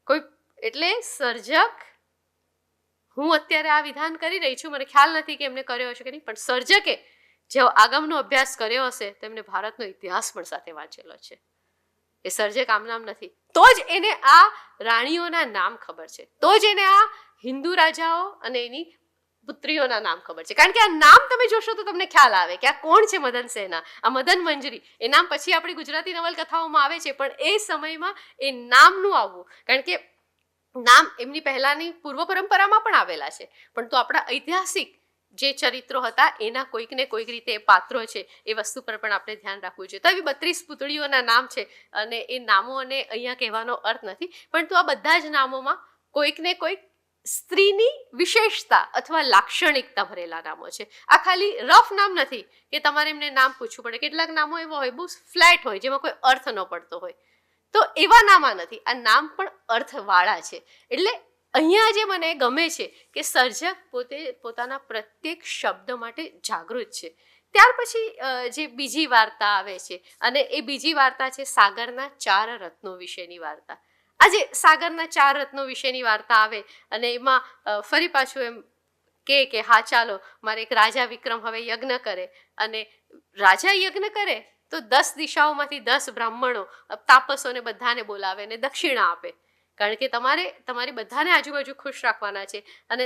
કોઈ એટલે સર્જક, હું અત્યારે આ વિધાન કરી રહી છું, મને ખ્યાલ નથી કે એમને કર્યો હશે કે નહીં, પણ સર્જકે જેવો આગમનો અભ્યાસ કર્યો હશે તેમને ભારતનો ઇતિહાસ પણ સાથે વાંચેલો છે. એ સર્જક આમ નામ નથી. તો જ એને આ રાણીઓના નામ ખબર છે, તો જ એને આ હિન્દુ રાજાઓ અને એની પુત્રીઓના નામ ખબર છે. કારણ કે આ નામ તમે જોશો તો તમને ખ્યાલ આવે કે આ કોણ છે મદન સેના, આ મદન મંજરી. એ નામ પછી આપણી ગુજરાતી નવલકથાઓમાં આવે છે, પણ એ સમયમાં એ નામનું આવવું, કારણ કે નામ એમની પહેલાની પૂર્વ પરંપરામાં પણ આવેલા છે, પણ તો આપણા ઐતિહાસિક જે ચરિત્રો હતા એના કોઈક ને કોઈક રીતે એ પાત્રો છે એ વસ્તુ પર પણ આપણે ધ્યાન રાખવું જોઈએ. તો આવી 32 પૂતળીઓના નામ છે અને એ નામોને અહીંયા કહેવાનો અર્થ નથી, પરંતુ આ બધા જ નામોમાં કોઈક ને કોઈક સ્ત્રીની વિશેષતા અથવા લાક્ષણિકતા ભરેલા નામો છે. આ ખાલી રફ નામ નથી કે તમારે એમને નામ પૂછવું પડે. કેટલાક નામો એવા હોય બહુ ફ્લેટ હોય, જેમાં કોઈ અર્થ ન પડતો હોય, તો એવા નામા નથી. આ નામ પણ અર્થવાળા છે. એટલે અહીંયા જે મને ગમે છે કે સર્જક પોતે પોતાના પ્રત્યેક શબ્દ માટે જાગૃત છે. ત્યાર પછી જે બીજી વાર્તા આવે છે અને એ બીજી વાર્તા છે સાગરના 4 રત્નો વિશેની વાર્તા. આજે સાગરના 4 રત્નો વિશેની વાર્તા આવે અને એમાં ફરી પાછું એમ કે હા ચાલો મારે એક રાજા વિક્રમ હવે યજ્ઞ કરે, અને રાજા યજ્ઞ કરે તો 10 દિશાઓમાંથી 10 બ્રાહ્મણો તાપસોને બધાને બોલાવે અને દક્ષિણા આપે. કારણ કે તમારે તમારી બધાને આજુબાજુ ખુશ રાખવાના છે. અને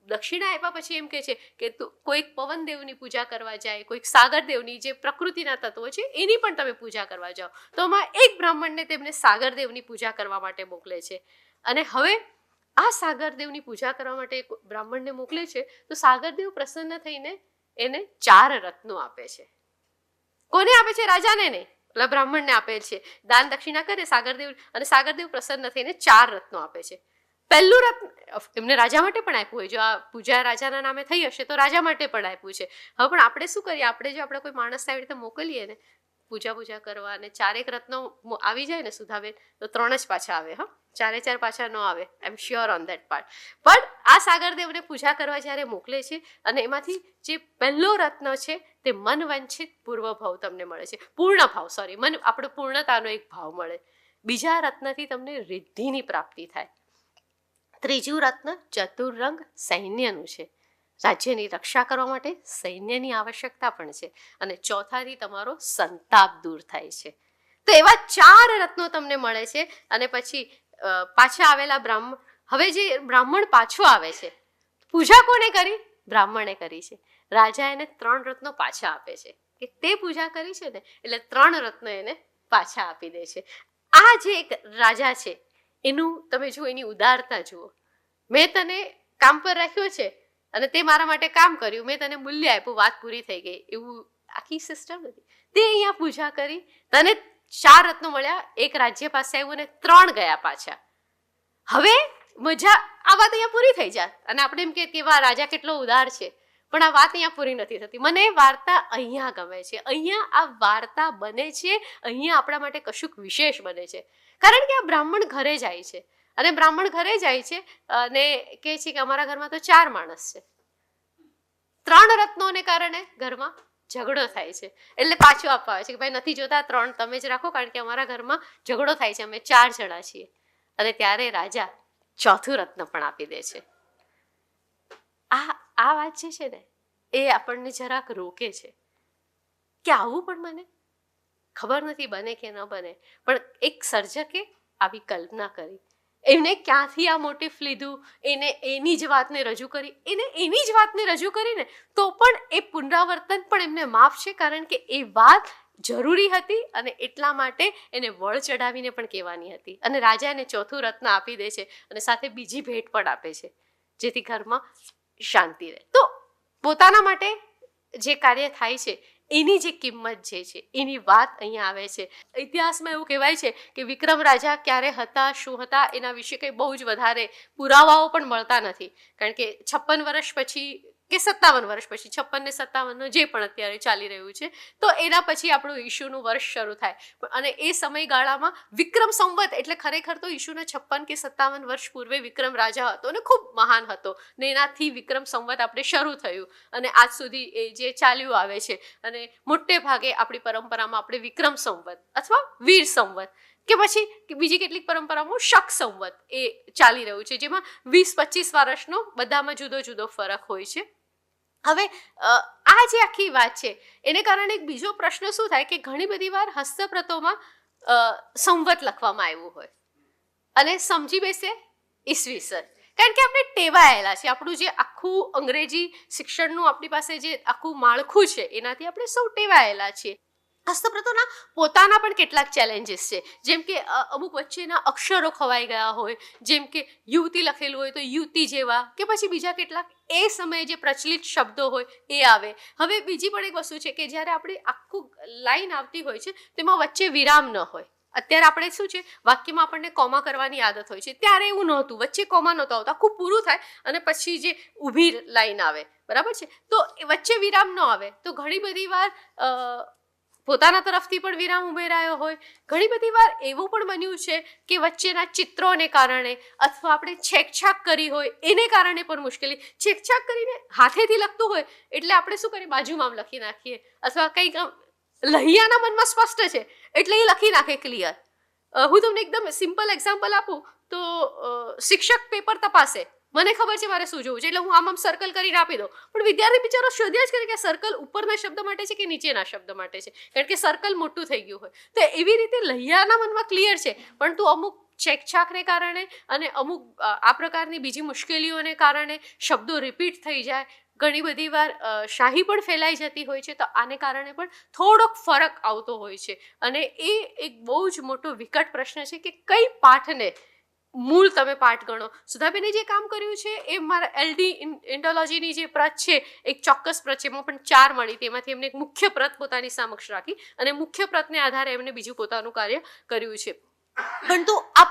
દક્ષિણા આપ્યા પછી એમ કહે છે કે કોઈક પવનદેવની પૂજા કરવા જાય, કોઈક સાગરદેવની, જે પ્રકૃતિના તત્વો છે એની પણ તમે પૂજા કરવા જાઓ. તો આમાં એક બ્રાહ્મણને તેમને સાગરદેવની પૂજા કરવા માટે મોકલે છે. અને હવે આ સાગરદેવની પૂજા કરવા માટે બ્રાહ્મણને મોકલે છે તો સાગરદેવ પ્રસન્ન થઈને એને 4 રત્નો આપે છે. કોને આપે છે? રાજાને નહીં, એટલે બ્રાહ્મણને આપે છે. દાન દક્ષિણા કરે સાગરદેવ, અને સાગરદેવ પ્રસન્ન થઈને 4 રત્નો આપે છે. પહેલું રત્ન એમને રાજા માટે પણ આપ્યું હોય. જો આ પૂજા રાજાના નામે થઈ હશે તો રાજા માટે પણ આપ્યું છે. હવે પણ આપણે શું કરીએ? આપણે કોઈ માણસને આવી રીતે મોકલીએ ને પૂજા કરવા, અને 4 રત્નો આવી જાય ને સુધાબેન, તો 3 જ પાછા આવે. હા, 4 પાછા ન આવે. I am sure on that part. પણ આ સાગરદેવને પૂજા કરવા જ્યારે મોકલે છે અને એમાંથી જે પહેલો રત્ન છે તે મનવંચિત પૂર્વભાવ તમને મળે છે, પૂર્ણ ભાવ, સોરી, મન આપણો પૂર્ણતાનો એક ભાવ મળે. બીજા રત્નથી તમને રિદ્ધિની પ્રાપ્તિ થાય. ત્રીજું રત્ન ચતુરંગ સૈન્યનું છે, રાજ્યની રક્ષા કરવા માટે સૈન્યની આવશ્યકતા પણ છે. અને ચોથાથી તમારો સંતાપ દૂર થાય છે. તો એવા 4 રત્નો તમને મળે છે. અને પછી પાછા આવેલા બ્રાહ્મણ, હવે જે બ્રાહ્મણ પાછો આવે છે, પૂજા કોને કરી? બ્રાહ્મણે કરી છે. રાજા એને 3 રત્નો પાછા આપે છે કે તે પૂજા કરી છે ને, એટલે 3 રત્નો એને પાછા આપી દે છે. આ જે એક રાજા છે એનું તમે જુઓ, એની ઉદારતા જુઓ. મેં તને કામ પર રાખ્યો છે અને તે મારા માટે કામ કર્યું, મેં તને મૂલ્ય આપ્યું, વાત પૂરી થઈ ગઈ, એવું આખી સિસ્ટમ નથી. તે અહીંયા પૂજા કરી, તને 4 રત્નો મળ્યા, 1 રાજ્ય પાસે આવ્યું અને 3 ગયા પાછા. હવે મજા, આ વાત અહીંયા પૂરી થઈ જાય અને આપણે એમ કે વાહ, રાજા કેટલો ઉદાર છે. પણ આ વાત અહીંયા પૂરી નથી થતી. મને વાર્તા અહીંયા ગમે છે, અહીંયા આ વાર્તા બને છે, અહીંયા આપણા માટે કશુંક વિશેષ બને છે. કારણ કે આ બ્રાહ્મણ ઘરે જાય છે અને બ્રાહ્મણ ઘરે જાય છે અને કહે છે કે અમારા ઘરમાં તો 4 માણસ છે. 3 રત્નોને કારણે ઘરમાં ઝઘડો થાય છે, એટલે પાછું આપવા આવે છે કે ભાઈ નથી જોતા, 3 તમે જ રાખો, કારણ કે અમારા ઘરમાં ઝઘડો થાય છે, અમે 4 જણા છીએ. અને ત્યારે રાજા 4થું રત્ન પણ આપી દે છે. આ વાત જે છે ને, એ આપણને જરાક રોકે છે કે આવું પણ બને. ખબર નથી બને કે ન બને, પણ એક સર્જકે આવી કલ્પના કરી, એમને ક્યાંથી આ મોટિફ લીધું, એને એની જ વાતને રજૂ કરી, એને એની જ વાતને રજૂ કરીને તો પણ એ પુનરાવર્તન પણ એમને માફ છે, કારણ કે એ વાત જરૂરી હતી અને એટલા માટે એને વળ ચડાવીને પણ કહેવાની હતી. અને રાજા એને 4થું રત્ન આપી દે છે અને સાથે બીજી ભેટ પણ આપે છે, જેથી ઘરમાં શાંતિ રહે. તો પોતાના માટે જે કાર્ય થાય છે એની જે કિંમત જે છે એની વાત અહીંયા આવે છે. ઇતિહાસમાં એવું કહેવાય છે કે વિક્રમ રાજા ક્યારે હતા, શું હતા, એના વિશે કંઈ બહુ જ વધારે પુરાવાઓ પણ મળતા નથી, કારણ કે 56 વર્ષ પછી કે 57 વર્ષ પછી, 56 ને 57 જે પણ અત્યારે ચાલી રહ્યું છે, તો એના પછી આપણું ઈશુનું વર્ષ શરૂ થાય. અને એ સમયગાળામાં વિક્રમ સંવત એટલે ખરેખર તો ઈશુના 56 કે 57 વર્ષ પૂર્વે વિક્રમ રાજા હતો અને ખૂબ મહાન હતો, ને એનાથી વિક્રમ સંવત આપણે શરૂ થયું અને આજ સુધી એ જે ચાલ્યું આવે છે. અને મોટે ભાગે આપણી પરંપરામાં આપણે વિક્રમ સંવત અથવા વીર સંવત કે પછી બીજી કેટલીક પરંપરામાં શક સંવત એ ચાલી રહ્યું છે, જેમાં 20-25 વર્ષનો બધામાં જુદો જુદો ફરક હોય છે. હવે આ જે આખી વાત છે એને કારણે એક બીજો પ્રશ્ન શું થાય કે ઘણી બધી વાર હસ્તપ્રતોમાં સંવત લખવામાં આવ્યું હોય અને સમજી બેસે ઈસવીસન, કારણ કે આપણે ટેવાયેલા છે, આપણું જે આખું અંગ્રેજી શિક્ષણનું આપણી પાસે જે આખું માળખું છે એનાથી આપણે સૌ ટેવાયેલા છીએ. હસ્તપ્રતોના પોતાના પણ કેટલાક ચેલેન્જીસ છે, જેમ કે અમુક વચ્ચેના અક્ષરો ખવાઈ ગયા હોય, જેમ કે યુવતી લખેલું હોય તો યુવતી જેવા, કે પછી બીજા કેટલાક એ સમયે જે પ્રચલિત શબ્દો હોય એ આવે. હવે બીજી પણ એક વસ્તુ છે કે જ્યારે આપણે આખું લાઈન આવતી હોય છે તેમાં વચ્ચે વિરામ ન હોય. અત્યારે આપણે શું છે, વાક્યમાં આપણને કોમા કરવાની આદત હોય છે, ત્યારે એવું નહોતું, વચ્ચે કોમા નહોતો આવતો, આખું પૂરું થાય અને પછી જે ઊભી લાઈન આવે, બરાબર છે, તો વચ્ચે વિરામ ન આવે. તો ઘણી બધી વાર પોતાના તરફથી પણ વિરામ ઉમેરાયો હોય, ઘણી બધી વાર એવું પણ બન્યું છે કે વચ્ચેના ચિત્રોને કારણે અથવા આપણે છેકછાક કરી હોય એને કારણે પણ મુશ્કેલી. છેકછાક કરીને હાથેથી લખતું હોય એટલે આપણે શું કરીએ, બાજુમાં લખી નાખીએ, અથવા કંઈક લહિયાના મનમાં સ્પષ્ટ છે એટલે એ લખી નાખે ક્લિયર. હું તમને એકદમ સિમ્પલ એક્ઝામ્પલ આપું તો શિક્ષક પેપર તપાસે, મને ખબર છે મારે શું જોવું છે, એટલે હું આમ સર્કલ કરીને આપી દઉં, પણ વિદ્યાર્થી બિચારો શોધ્યા જ કરે કે સર્કલ ઉપરના શબ્દ માટે છે કે નીચેના શબ્દ માટે છે, કારણ કે સર્કલ મોટું થઈ ગયું હોય. તો એવી રીતે લહિયાના મનમાં ક્લિયર છે, પરંતુ અમુક છેકછાકને કારણે અને અમુક આ પ્રકારની બીજી મુશ્કેલીઓને કારણે શબ્દો રિપીટ થઈ જાય, ઘણી બધી વાર શાહી પણ ફેલાઈ જતી હોય છે. તો આને કારણે પણ થોડોક ફરક આવતો હોય છે અને એ એક બહુ જ મોટો વિકટ પ્રશ્ન છે કે કઈ પાઠને મૂળ તમે પાઠ ગણો. સુધાબેને જે કામ કર્યું છે એ મારા LD ઇન્ડોલોજીની જે પ્રત છે, એક ચોક્કસ પ્રત છે, એમાં પણ 4 મળી, તેમાંથી એમને એક મુખ્ય પ્રત પોતાની સમક્ષ રાખી અને મુખ્ય પ્રતને આધારે એમને બીજું પોતાનું કાર્ય કર્યું છે. પરંતુ આ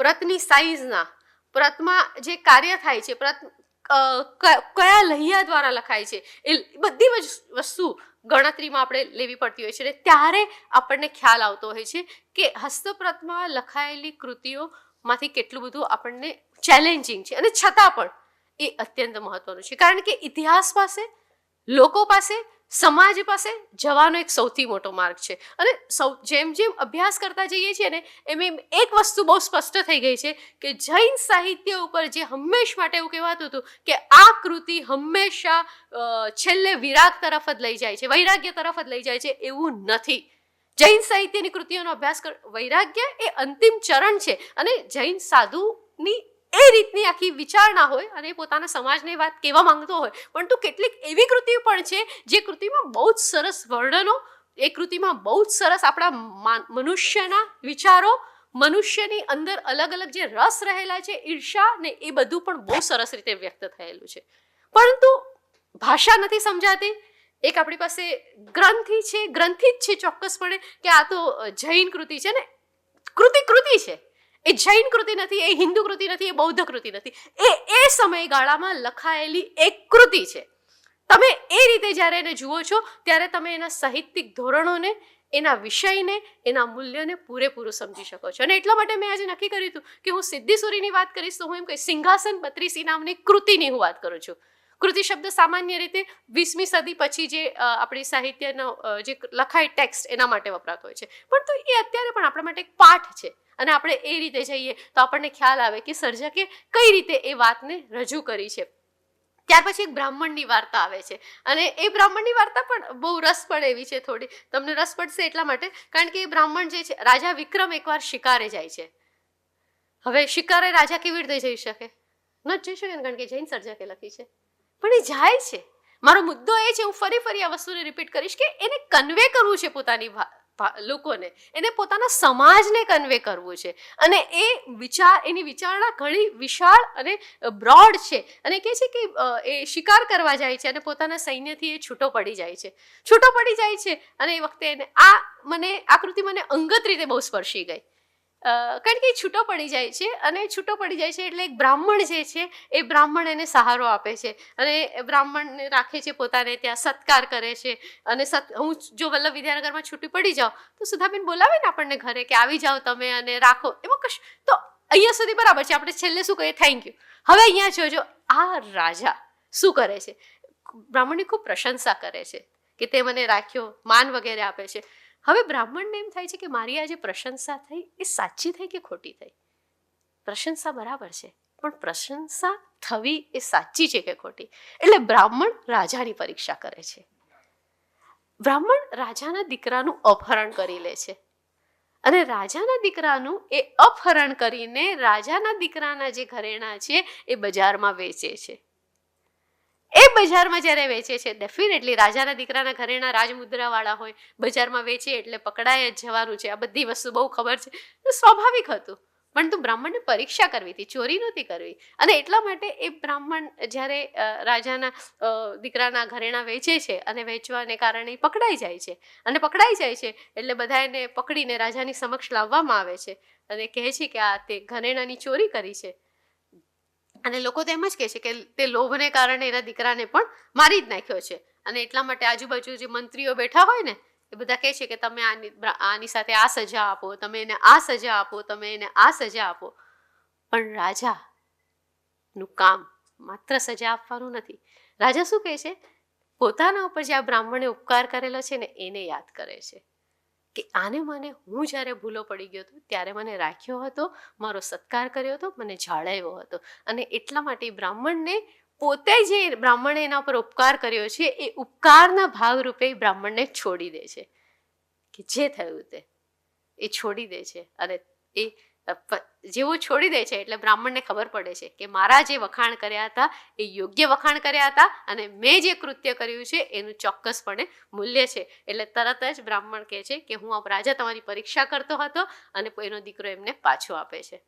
પ્રતની સાઇઝના, પ્રતમાં જે કાર્ય થાય છે, પ્રત કયા લહિયા દ્વારા લખાય છે, એ બધી વસ્તુ ગણતરીમાં આપણે લેવી પડતી હોય છે. ત્યારે આપણને ખ્યાલ આવતો હોય છે કે હસ્તપ્રતમાં લખાયેલી કૃતિઓ માંથી કેટલું બધું આપણને ચેલેન્જિંગ છે, અને છતાં પણ એ અત્યંત મહત્વનું છે. કારણ કે ઇતિહાસ પાસે, લોકો પાસે, સમાજ પાસે જવાનો એક સૌથી મોટો માર્ગ છે. અને જેમ જેમ અભ્યાસ કરતા જઈએ છીએ ને એમ એમ એક વસ્તુ બહુ સ્પષ્ટ થઈ ગઈ છે કે જૈન સાહિત્ય ઉપર જે હંમેશ માટે એવું કહેવાતું હતું કે આ કૃતિ હંમેશા છેલ્લે વિરાગ તરફ જ લઈ જાય છે, વૈરાગ્ય તરફ જ લઈ જાય છે, એવું નથી. જૈન સાહિત્યની કૃતિઓનો અભ્યાસ વૈરાગ્ય એ અંતિમ ચરણ છે. અને જૈન સાધુની એ રીતની આખી વિચારણા હોય અને પોતાના સમાજની વાત કહેવા માંગતો હોય, પરંતુ કેટલીક એવી કૃતિઓ પણ છે જે કૃતિમાં બહુ જ સરસ વર્ણનો, એ કૃતિમાં બહુ જ સરસ આપણા મનુષ્યના વિચારો, મનુષ્યની અંદર અલગ અલગ જે રસ રહેલા છે, ઈર્ષા ને એ બધું પણ બહુ સરસ રીતે વ્યક્ત થયેલું છે. પરંતુ ભાષા નથી સમજાતી. એક આપણી પાસે ગ્રંથિ છે, ગ્રંથિ જ છે ચોક્કસપણે કે આ તો જૈન કૃતિ છે ને, કૃતિ છે. એ જૈન કૃતિ નથી, એ હિન્દુ કૃતિ નથી, એ બૌદ્ધ કૃતિ નથી, એ સમયગાળામાં લખાયેલી એક કૃતિ છે. તમે એ રીતે જ્યારે એને જુઓ છો ત્યારે તમે એના સાહિત્યિક ધોરણોને, એના વિષયને, એના મૂલ્યને પૂરેપૂરું સમજી શકો છો. અને એટલા માટે મેં આજે નક્કી કર્યું હતું કે હું સિદ્ધિ સુરીની વાત કરીશ તો હું એમ કહીશ સિંહાસન બત્રીસી નામની કૃતિની હું વાત કરું છું. કૃતિ શબ્દ સામાન્ય રીતે 20મી સદી પછી જે આપણી સાહિત્યનો જે લખાય ટેક્સ્ટ એના માટે વપરાતો હોય છે, પણ તો એ અત્યારે પણ આપણા માટે એક પાઠ છે. અને આપણે એ રીતે જઈએ તો આપણને ખ્યાલ આવે કે સર્જકે કઈ રીતે એ વાતને રજૂ કરી છે. ત્યાર પછી એક બ્રાહ્મણની વાર્તા આવે છે, અને એ બ્રાહ્મણની વાર્તા પણ બહુ રસપડ એવી છે. થોડી તમને રસ પડશે એટલા માટે કારણ કે એ બ્રાહ્મણ જે છે, રાજા વિક્રમ એકવાર શિકારે જાય છે. હવે શિકારે રાજા કેવી રીતે જઈ શકે? ન જ જઈ શકે ને, કારણ કે જૈન સર્જકે લખી છે, પણ એ જાય છે. મારો મુદ્દો એ છે, હું ફરી આ વસ્તુને રિપીટ કરીશ કે એને કન્વે કરવું છે પોતાની લોકોને, એને પોતાના સમાજને કન્વે કરવું છે. અને એ એની વિચારણા ઘણી વિશાળ અને બ્રોડ છે. અને કહે છે કે એ શિકાર કરવા જાય છે અને પોતાના સૈન્યથી એ છૂટો પડી જાય છે. અને એ વખતે એને આ કૃતિ મને અંગત રીતે બહુ સ્પર્શી ગઈ. કારણ કે એ છૂટો પડી જાય છે એટલે એક બ્રાહ્મણ જે છે એ બ્રાહ્મણ એને સહારો આપે છે અને બ્રાહ્મણને રાખે છે પોતાને ત્યાં, સત્કાર કરે છે. અને હું જો વલ્લભ વિદ્યાનગરમાં છૂટી પડી જાઉં તો સુધાબેન બોલાવે ને આપણને ઘરે કે આવી જાઓ તમે અને રાખો, એમાં કશું તો અહીંયા સુધી બરાબર છે. આપણે છેલ્લે શું કહીએ? Thank you. હવે અહીંયા જોજો આ રાજા શું કરે છે, બ્રાહ્મણની ખૂબ પ્રશંસા કરે છે કે તે મને રાખ્યો, માન વગેરે આપે છે. હવે બ્રાહ્મણને એમ થાય છે કે મારી આ જે પ્રશંસા થઈ એ સાચી થઈ કે ખોટી થઈ? પ્રશંસા બરાબર છે, પણ પ્રશંસા થવી એ સાચી છે કે ખોટી? એટલે બ્રાહ્મણ રાજાની પરીક્ષા કરે છે. બ્રાહ્મણ રાજાના દીકરાનું અપહરણ કરી લે છે અને રાજાના દીકરાનું એ અપહરણ કરીને રાજાના દીકરાના જે ઘરેણાં છે એ બજારમાં વેચે છે. એ બજારમાં જ્યારે વેચે છે, ડેફિનેટલી રાજાના દીકરાના ઘરેણા રાજમુદ્રાવાળા હોય, બજારમાં વેચે એટલે પકડાય જ જવાનું છે. આ બધી વસ્તુ બહુ ખબર છે, સ્વાભાવિક હતું. પણ તું બ્રાહ્મણને પરીક્ષા કરવી હતી, ચોરી નહોતી કરવી. અને એટલા માટે એ બ્રાહ્મણ જ્યારે રાજાના દીકરાના ઘરેણા વેચે છે અને વેચવાને કારણે પકડાઈ જાય છે, અને પકડાઈ જાય છે એટલે બધા એને પકડીને રાજાની સમક્ષ લાવવામાં આવે છે અને કહે છે કે આ તે ઘરેણાની ચોરી કરી છે. અને લોકો તો એમ જ કહે છે કે તે લોભને કારણે એના દીકરાને પણ મારી જ નાખ્યો છે. અને એટલા માટે આજુબાજુ જે મંત્રીઓ બેઠા હોય ને એ બધા કહે છે કે તમે આની સાથે આ સજા આપો, તમે એને આ સજા આપો, તમે એને આ સજા આપો. પણ રાજાનું કામ માત્ર સજા આપવાનું નથી. રાજા શું કહે છે? પોતાના ઉપર જે આ બ્રાહ્મણે ઉપકાર કરેલો છે ને એને યાદ કરે છે કે આને હું જ્યારે ભૂલો પડી ગયો હતો ત્યારે મને રાખ્યો હતો, મારો સત્કાર કર્યો હતો, મને જાળવ્યો હતો. અને એટલા માટે બ્રાહ્મણને પોતે જે બ્રાહ્મણે એના પર ઉપકાર કર્યો છે એ ઉપકારના ભાગરૂપે બ્રાહ્મણને છોડી દે છે કે જે થયું તે એ છોડી દે છે. અને એ જેવો છોડી દે છે એટલે બ્રાહ્મણને ખબર પડે છે કે મારા જે વખાણ કર્યા હતા એ યોગ્ય વખાણ કર્યા હતા અને મેં જે કૃત્ય કર્યું છે એનું ચોક્કસપણે મૂલ્ય છે. એટલે તરત જ બ્રાહ્મણ કહે છે કે હું રાજા તમારી પરીક્ષા કરતો હતો અને એનો દીકરો એમને પાછો આપે છે.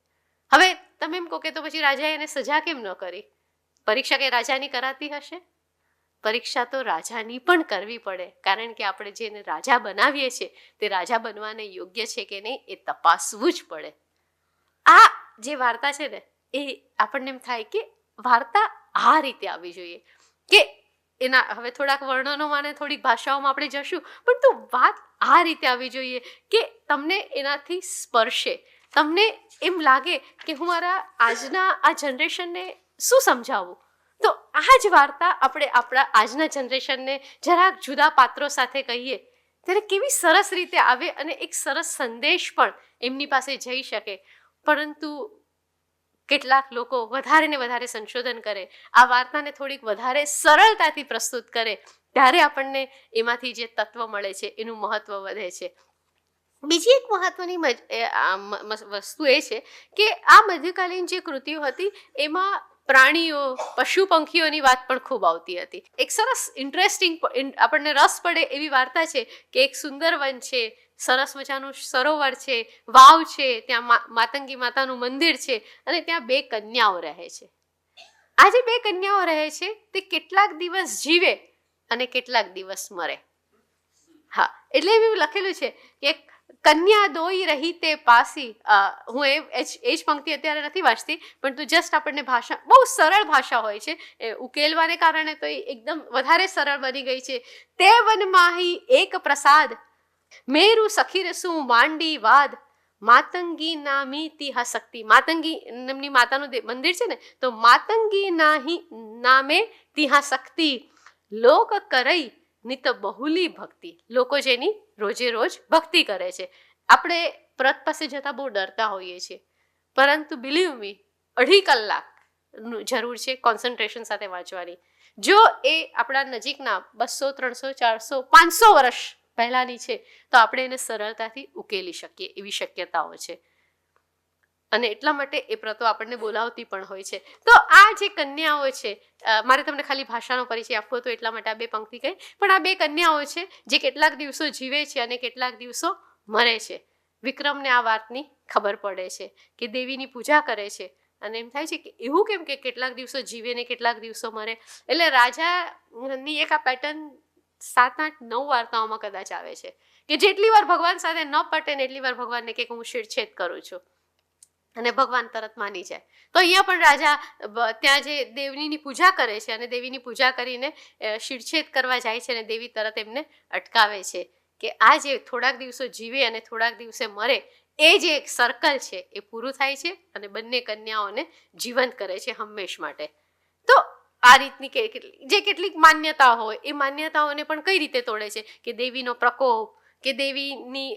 હવે તમે એમ કહો કે તો પછી રાજાએ એને સજા કેમ ન કરી? પરીક્ષા કે રાજાની કરાતી હશે? પરીક્ષા તો રાજાની પણ કરવી પડે, કારણ કે આપણે જેને રાજા બનાવીએ છીએ તે રાજા બનવાને યોગ્ય છે કે નહીં એ તપાસવું જ પડે. આ જે વાર્તા છે ને એ આપણને એમ થાય કે વાર્તા આ રીતે આવવી જોઈએ કે એના હવે થોડાક વર્ણનોમાં ને થોડીક ભાષાઓમાં આપણે જશું, પણ તો વાત આ રીતે આવવી જોઈએ કે તમને એનાથી સ્પર્શે, તમને એમ લાગે કે હું મારા આજના આ જનરેશનને શું સમજાવું, તો આ જ વાર્તા આપણે આપણા આજના જનરેશનને જરાક જુદા પાત્રો સાથે કહીએ ત્યારે કેવી સરસ રીતે આવે અને એક સરસ સંદેશ પણ એમની પાસે જઈ શકે. પરંતુ કેટલાક લોકો વધારે ને વધારે સંશોધન કરે, આ વાર્તાને થોડીક વધારે સરળતાથી પ્રસ્તુત કરે, ત્યારે આપણને એમાંથી જે તત્વ મળે છે એનું મહત્વ વધે છે. બીજી એક મહત્વની વસ્તુ એ છે કે આ મધ્યકાલીન જે કૃતિઓ હતી એમાં પ્રાણીઓ, પશુ પંખીઓની વાત પણ ખૂબ આવતી હતી. એક સરસ ઇન્ટરેસ્ટિંગ, આપણને રસ પડે એવી વાર્તા છે કે એક સુંદર વન છે, સરસ મજાનું સરોવર છે, વાવ છે, ત્યાં માતંગી માતાનું મંદિર છે અને ત્યાં 2 કન્યાઓ રહે છે. આ જે 2 કન્યાઓ રહે છે તે કેટલાક દિવસ જીવે અને કેટલાક દિવસ મરે. હા, એટલે એવું લખેલું છે કે કન્યા દોઈ રહી તે પાસી. હું એ જ પંક્તિ અત્યારે નથી વાંચતી, પણ તું જસ્ટ આપણને ભાષા, બહુ સરળ ભાષા હોય છે, એ ઉકેલવાને કારણે તો એકદમ વધારે સરળ બની ગઈ છે. તે વનમાહી એક પ્રસાદ, મેરુ સખીરસું માંડી વાદ, માતંગી નામી તિહા શક્તિ. માતંગી નામની માતાનું મંદિર છે ને, તો માતંગી નામે તિહા શક્તિ, લોક કરઈ નિત બહુલી ભક્તિ. લોકો જેની રોજે રોજ ભક્તિ કરે છે. આપણે વ્રત પાસે જતા બહુ ડરતા હોઈએ છીએ, પરંતુ બિલીવ મી, 2.5 કલાક જરૂર છે કોન્સન્ટ્રેશન સાથે વાંચવાની. જો એ આપણા નજીકના 200, 300, 400, 500 વર્ષ પહેલાની છે તો આપણે એને સરળતાથી ઉકેલી શકીએ એવી શક્યતાઓ છે. અને એટલા માટે એ પ્રતો આપણને બોલાવતી પણ હોય છે. તો આ જે કન્યાઓ છે, મારે તમને ખાલી ભાષાનો પરિચય આપવો હતો એટલા માટે આ 2 પંક્તિ કહી, પણ આ 2 કન્યાઓ છે જે કેટલાક દિવસો જીવે છે અને કેટલાક દિવસો મરે છે. વિક્રમને આ વાતની ખબર પડે છે કે દેવીની પૂજા કરે છે અને એમ થાય છે કે એવું કેમ કે કેટલાક દિવસો જીવે ને કેટલાક દિવસો મરે. એટલે રાજાની એક આ પેટર્ન 7, 8, 9 વાર્તાઓમાં કદાચ આવે છે કે જેટલી વાર ભગવાન સાથે ન પટે ને એટલી વાર ભગવાનને કે હું છેડછેદ કરું છું અને ભગવાન તરત માની જાય. તો અહીંયા પણ રાજા ત્યાં જે દેવીની પૂજા કરે છે અને દેવીની પૂજા કરીને છેડછેદ કરવા જાય છે અને દેવી તરત એમને અટકાવે છે કે આ જે થોડાક દિવસો જીવે અને થોડાક દિવસે મરે, એ જે એક સર્કલ છે એ પૂરું થાય છે અને બંને કન્યાઓને જીવંત કરે છે હંમેશ માટે. તો આ રીતની કેટલીક માન્યતા હોય એ માન્યતાઓને પણ કઈ રીતે તોડે છે કે દેવીનો પ્રકોપ, કે દેવીની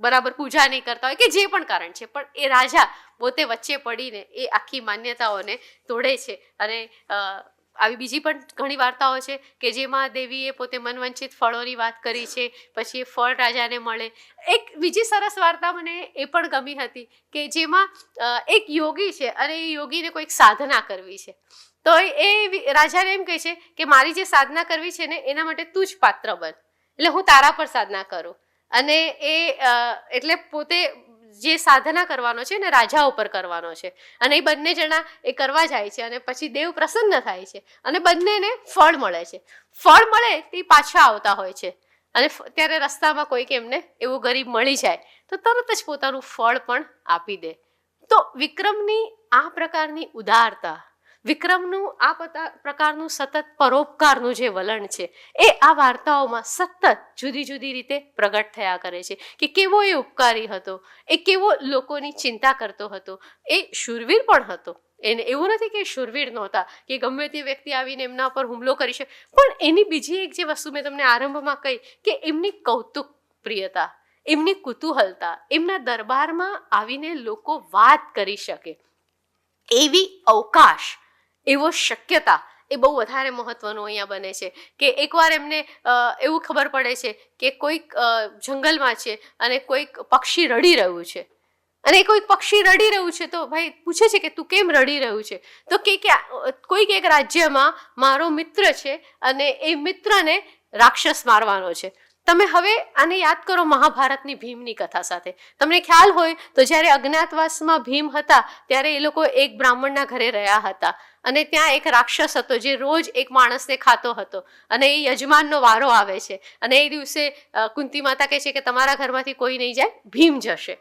બરાબર પૂજા નહીં કરતા હોય, કે જે પણ કારણ છે, પણ એ રાજા પોતે વચ્ચે પડીને એ આખી માન્યતાઓને તોડે છે. અને આવી બીજી પણ ઘણી વાર્તાઓ છે કે જેમાં દેવીએ પોતે મનવંચિત ફળોની વાત કરી છે, પછી એ ફળ રાજાને મળે. એક બીજી સરસ વાર્તા મને એ પણ ગમી હતી કે જેમાં એક યોગી છે અને એ યોગીને કોઈક સાધના કરવી છે, તો એ રાજાને એમ કહે છે કે મારી જે સાધના કરવી છે ને એના માટે તું જ પાત્ર બન, એટલે હું તારા પર સાધના કરું. અને એ એટલે પોતે જે સાધના કરવાનો છે ને રાજા ઉપર કરવાનો છે, અને એ બંને જણા એ કરવા જાય છે અને પછી દેવ પ્રસન્ન થાય છે અને બંનેને ફળ મળે છે. ફળ મળે તે પાછા આવતા હોય છે અને ત્યારે રસ્તામાં કોઈક એમને એવું ગરીબ મળી જાય તો તરત જ પોતાનું ફળ પણ આપી દે. તો વિક્રમની આ પ્રકારની ઉદારતા, વિક્રમનું આ પ્રકારનું સતત પરોપકારનું જે વલણ છે એ આ વાર્તાઓમાં સતત જુદી જુદી રીતે પ્રગટ થયા કરે છે કે કેવો એ ઉપકારી હતો, એ કેવો લોકોની ચિંતા કરતો હતો, એ શૂરવીર પણ હતો. એને એવું નથી કે શૂરવીર નહોતા કે ગમે તે વ્યક્તિ આવીને એમના પર હુમલો કરી શકે, પણ એની બીજી એક જે વસ્તુ મેં તમને આરંભમાં કહી કે એમની કૌતુક પ્રિયતા, એમની કુતૂહલતા, એમના દરબારમાં આવીને લોકો વાત કરી શકે એવી અવકાશ, એવો શક્યતા, એ બહુ વધારે મહત્વનું અહીંયા બને છે. કે એકવાર એમને એવું ખબર પડે છે કે કોઈક જંગલમાં છે અને કોઈક પક્ષી રડી રહ્યું છે, અને કોઈક પક્ષી રડી રહ્યું છે તો ભાઈ પૂછે છે કે તું કેમ રડી રહ્યું છે, તો કે કોઈક એક રાજ્યમાં મારો મિત્ર છે અને એ મિત્રને રાક્ષસ મારવાનો છે. તમે હવે આને યાદ કરો મહાભારતની ભીમની કથા સાથે. તમને ખ્યાલ હોય તો જ્યારે અજ્ઞાતવાસમાં ભીમ હતા ત્યારે એ લોકો એક બ્રાહ્મણના ઘરે રહ્યા હતા અને ત્યાં એક રાક્ષસ હતો જે રોજ એક માણસને ખાતો હતો અને એ યજમાનનો વારો આવે છે અને એ દિવસે કુંતી માતા કહે છે કે તમારા ઘરમાંથી કોઈ નહીં જાય, ભીમ જશે.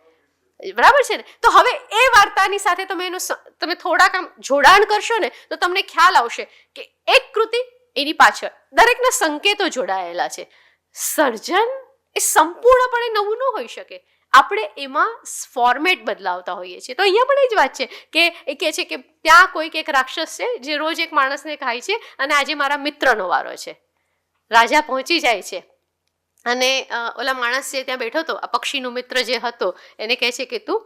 બરાબર છે ને? તો હવે એ વાર્તાની સાથે તમે થોડાક આમ જોડાણ કરશો ને તો તમને ખ્યાલ આવશે કે એક કૃતિ એની પાછળ દરેકના સંકેતો જોડાયેલા છે. સર્જન એ સંપૂર્ણપણે નવું ન હોઈ શકે. આપણે એમાં ફોર્મેટ બદલાવતા હોઈએ છીએ. તો અહીંયા પણ એ જ વાત છે કે એ કહે છે કે ત્યાં કોઈક એક રાક્ષસ છે જે રોજ એક માણસને ખાય છે અને આજે મારા મિત્રનો વારો છે. રાજા પહોંચી જાય છે અને ઓલા માણસ જે ત્યાં બેઠો હતો, આ પક્ષીનો મિત્ર જે હતો, એને કહે છે કે તું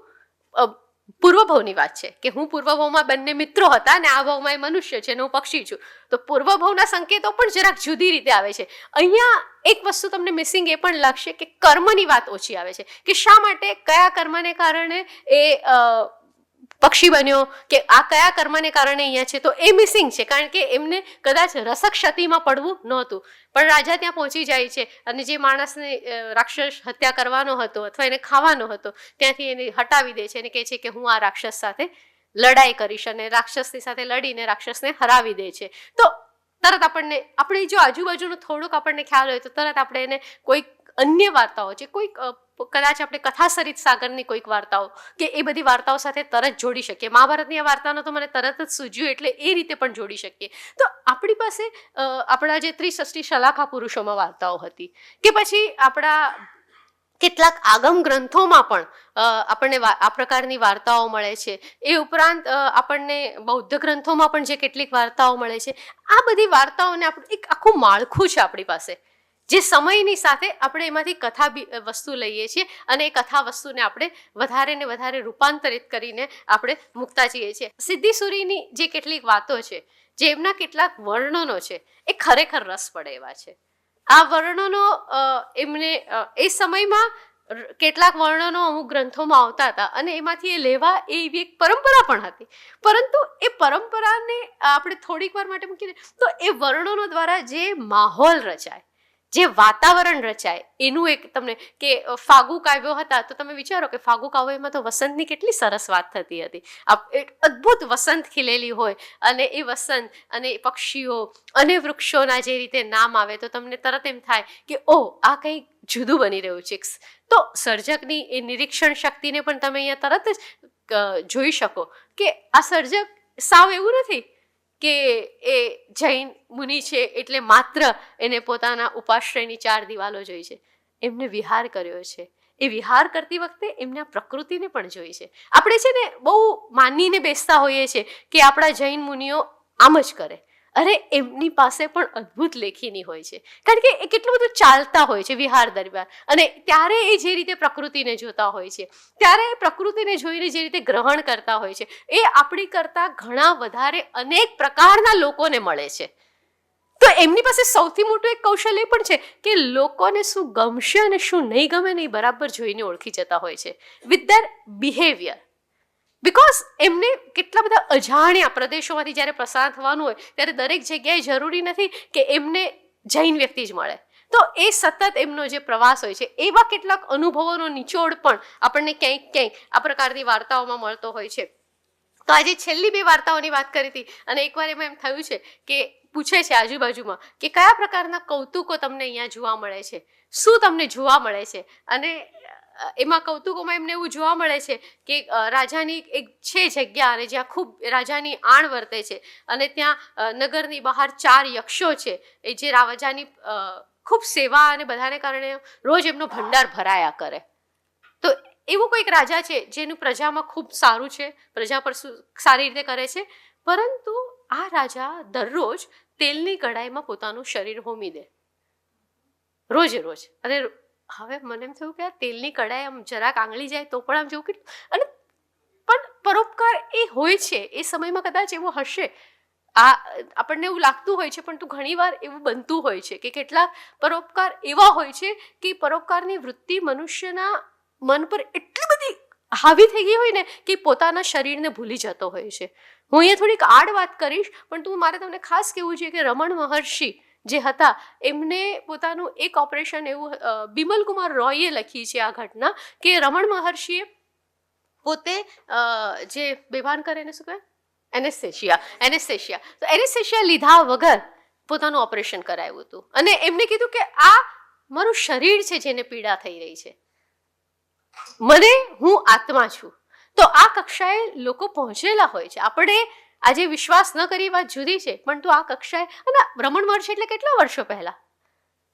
પૂર્વભાવની વાત છે કે હું પૂર્વભાવમાં બંને મિત્રો હતા અને આ ભાવમાં એ મનુષ્ય છે અને હું પક્ષી છું. તો પૂર્વભાવના સંકેતો પણ જરાક જુદી રીતે આવે છે. અહીંયા એક વસ્તુ તમને મિસિંગ એ પણ લાગશે કે કર્મની વાત ઓછી આવે છે કે શા માટે, કયા કર્મને કારણે એ પક્ષી બન્યો કે આ કયા કર્મને કારણે અહીંયા છે, તો એ મિસિંગ છે. કારણ કે એમને કદાચ રસક્ષતિમાં પડવું નહોતું, પણ રાજા ત્યાં પહોંચી જાય છે અને જે માણસને રાક્ષસ હત્યા કરવાનો હતો અથવા એને ખાવાનો હતો ત્યાંથી એને હટાવી દે છે અને કહે છે કે હું આ રાક્ષસ સાથે લડાઈ કરીશ અને રાક્ષસની સાથે લડીને રાક્ષસને હરાવી દે છે. તો તરત આપણે જો આજુબાજુનો થોડોક આપણને ખ્યાલ હોય તો તરત આપણે એને કોઈક અન્ય વાર્તાઓ છે, કોઈક કદાચ આપણે કથાસરિત સાગરની કોઈક વાર્તાઓ કે એ બધી વાર્તાઓ સાથે તરત જોડી શકીએ. મહાભારતની આ વાર્તાનો તો મને તરત જ સૂઝ્યું એટલે એ રીતે પણ જોડી શકીએ. તો આપણી પાસે આપણા જે ત્રિષષ્ટિ શલાકા પુરુષોમાં વાર્તાઓ હતી કે પછી આપણા કેટલાક આગમ ગ્રંથોમાં પણ આપણને આ પ્રકારની વાર્તાઓ મળે છે. એ ઉપરાંત આપણને બૌદ્ધ ગ્રંથોમાં પણ જે કેટલીક વાર્તાઓ મળે છે, આ બધી વાર્તાઓને આપણું એક આખું માળખું છે આપણી પાસે, જે સમયની સાથે આપણે એમાંથી કથા વસ્તુ લઈએ છીએ અને એ કથા વસ્તુને આપણે વધારે ને વધારે રૂપાંતરિત કરીને આપણે મૂકતા જઈએ છીએ. સિદ્ધિસુરીની જે કેટલીક વાતો છે, જે એમના કેટલાક વર્ણનો છે, એ ખરેખર રસ પડે એવા છે. આ વર્ણનો એમને એ સમયમાં કેટલાક વર્ણનો અમુક ગ્રંથોમાં આવતા હતા અને એમાંથી એ લેવા એ એવી એક પરંપરા પણ હતી. પરંતુ એ પરંપરાને આપણે થોડીક વાર માટે મૂકીને તો એ વર્ણનો દ્વારા જે માહોલ રચાય, જે વાતાવરણ રચાય, એનું એક તમને કે ફાગુ કાવ્યો હતા તો તમે વિચારો કે ફાગુ કાવ્યમાં તો વસંતની કેટલી સરસ વાત થતી હતી. એક અદ્ભુત વસંત ખીલેલી હોય અને એ વસંત અને પક્ષીઓ અને વૃક્ષોના જે રીતે નામ આવે તો તમને તરત એમ થાય કે આ કંઈક જુદું બની રહ્યું છે. તો સર્જકની એ નિરીક્ષણ શક્તિને પણ તમે અહીંયા તરત જ જોઈ શકો કે આ સર્જક સાવ એવું નથી કે એ જૈન મુનિ છે એટલે માત્ર એને પોતાના ઉપાશ્રયની 4 દિવાલો જોઈ છે. એમને વિહાર કર્યો છે. એ વિહાર કરતી વખતે એમના પ્રકૃતિને પણ જોઈ છે. આપણે છે ને બહુ માનીને બેસતા હોઈએ છીએ કે આપણા જૈન મુનિઓ આમ જ કરે. અરે એમની પાસે પણ અદ્ભુત લેખીની હોય છે, કારણ કે એ કેટલું બધું ચાલતા હોય છે વિહાર દરમિયાન અને ત્યારે એ જે રીતે પ્રકૃતિને જોતા હોય છે, ત્યારે એ પ્રકૃતિને જોઈને જે રીતે ગ્રહણ કરતા હોય છે, એ આપણી કરતાં ઘણા વધારે અનેક પ્રકારના લોકોને મળે છે. તો એમની પાસે સૌથી મોટું એક કૌશલ્ય એ પણ છે કે લોકોને શું ગમશે અને શું નહીં ગમે ને એ બરાબર જોઈને ઓળખી જતા હોય છે વિથ ધેર બિહેવિયર. બિકોઝ એમને કેટલા બધા અજાણ્યા પ્રદેશોમાંથી જ્યારે પ્રસાર થવાનું હોય ત્યારે દરેક જગ્યાએ જરૂરી નથી કે એમને જૈન વ્યક્તિ જ મળે. તો એ સતત એમનો જે પ્રવાસ હોય છે એવા કેટલાક અનુભવોનો નિચોડ પણ આપણને ક્યાંક ક્યાંક આ પ્રકારની વાર્તાઓમાં મળતો હોય છે. તો આજે છેલ્લી 2 વાર્તાઓની વાત કરી હતી અને એકવાર એમાં એમ થયું છે કે પૂછે છે આજુબાજુમાં કે કયા પ્રકારના કૌતુકો તમને અહીંયા જોવા મળે છે, શું તમને જોવા મળે છે. અને એમાં કૌતુકોમાં એમને એવું જોવા મળે છે કે રાજાની એક છે જગ્યા અને જ્યાં ખૂબ રાજાની આણ વર્તે છે અને ત્યાં નગરની બહાર 4 યક્ષો છે એ જે રાજાની ખૂબ સેવા અને બધાને કારણે રોજ એમનો ભંડાર ભરાયા કરે. તો એવું કોઈક રાજા છે જેનું પ્રજામાં ખૂબ સારું છે, પ્રજા પર સારી રીતે કરે છે, પરંતુ આ રાજા દરરોજ તેલની કઢાઈમાં પોતાનું શરીર હોમી દે રોજે રોજ. અને હવે મને એમ થયું કે આ તેલની કઢાઈ આમ જરાક આંગળી જાય તો પણ આમ જેવું કેટલું, અને પણ પરોપકાર એ હોય છે એ સમયમાં કદાચ એવો હશે, આ આપણને એવું લાગતું હોય છે, પણ ઘણીવાર એવું બનતું હોય છે કે કેટલાક પરોપકાર એવા હોય છે કે પરોપકારની વૃત્તિ મનુષ્યના મન પર એટલી બધી હાવી થઈ ગઈ હોય ને કે પોતાના શરીરને ભૂલી જતો હોય છે. હું અહીંયા થોડીક આડ વાત કરીશ, પણ મારે તમને ખાસ કહેવું છે કે રમણ મહર્ષિ જે હતા એમને પોતાનું એક ઓપરેશન એવું બિમલ કુમાર રોયે લખી છે આ ઘટના કે રમણ મહર્ષિએ પોતે જે બેભાન કરે એને શું કહે એનેસ્થેશિયા તો એનેસ્થેશિયા લીધા વગર પોતાનું ઓપરેશન કરાવ્યું હતું અને એમને કીધું કે આ મારું શરીર છે જેને પીડા થઈ રહી છે, હું આત્મા છું. તો આ કક્ષાએ લોકો પહોંચેલા હોય છે. આપણે આજે વિશ્વાસ ન કરી વાત જુદી છે, પણ તો આ કક્ષાએ, અને રમણ મહર્ષિ એટલે કેટલા વર્ષો પહેલા,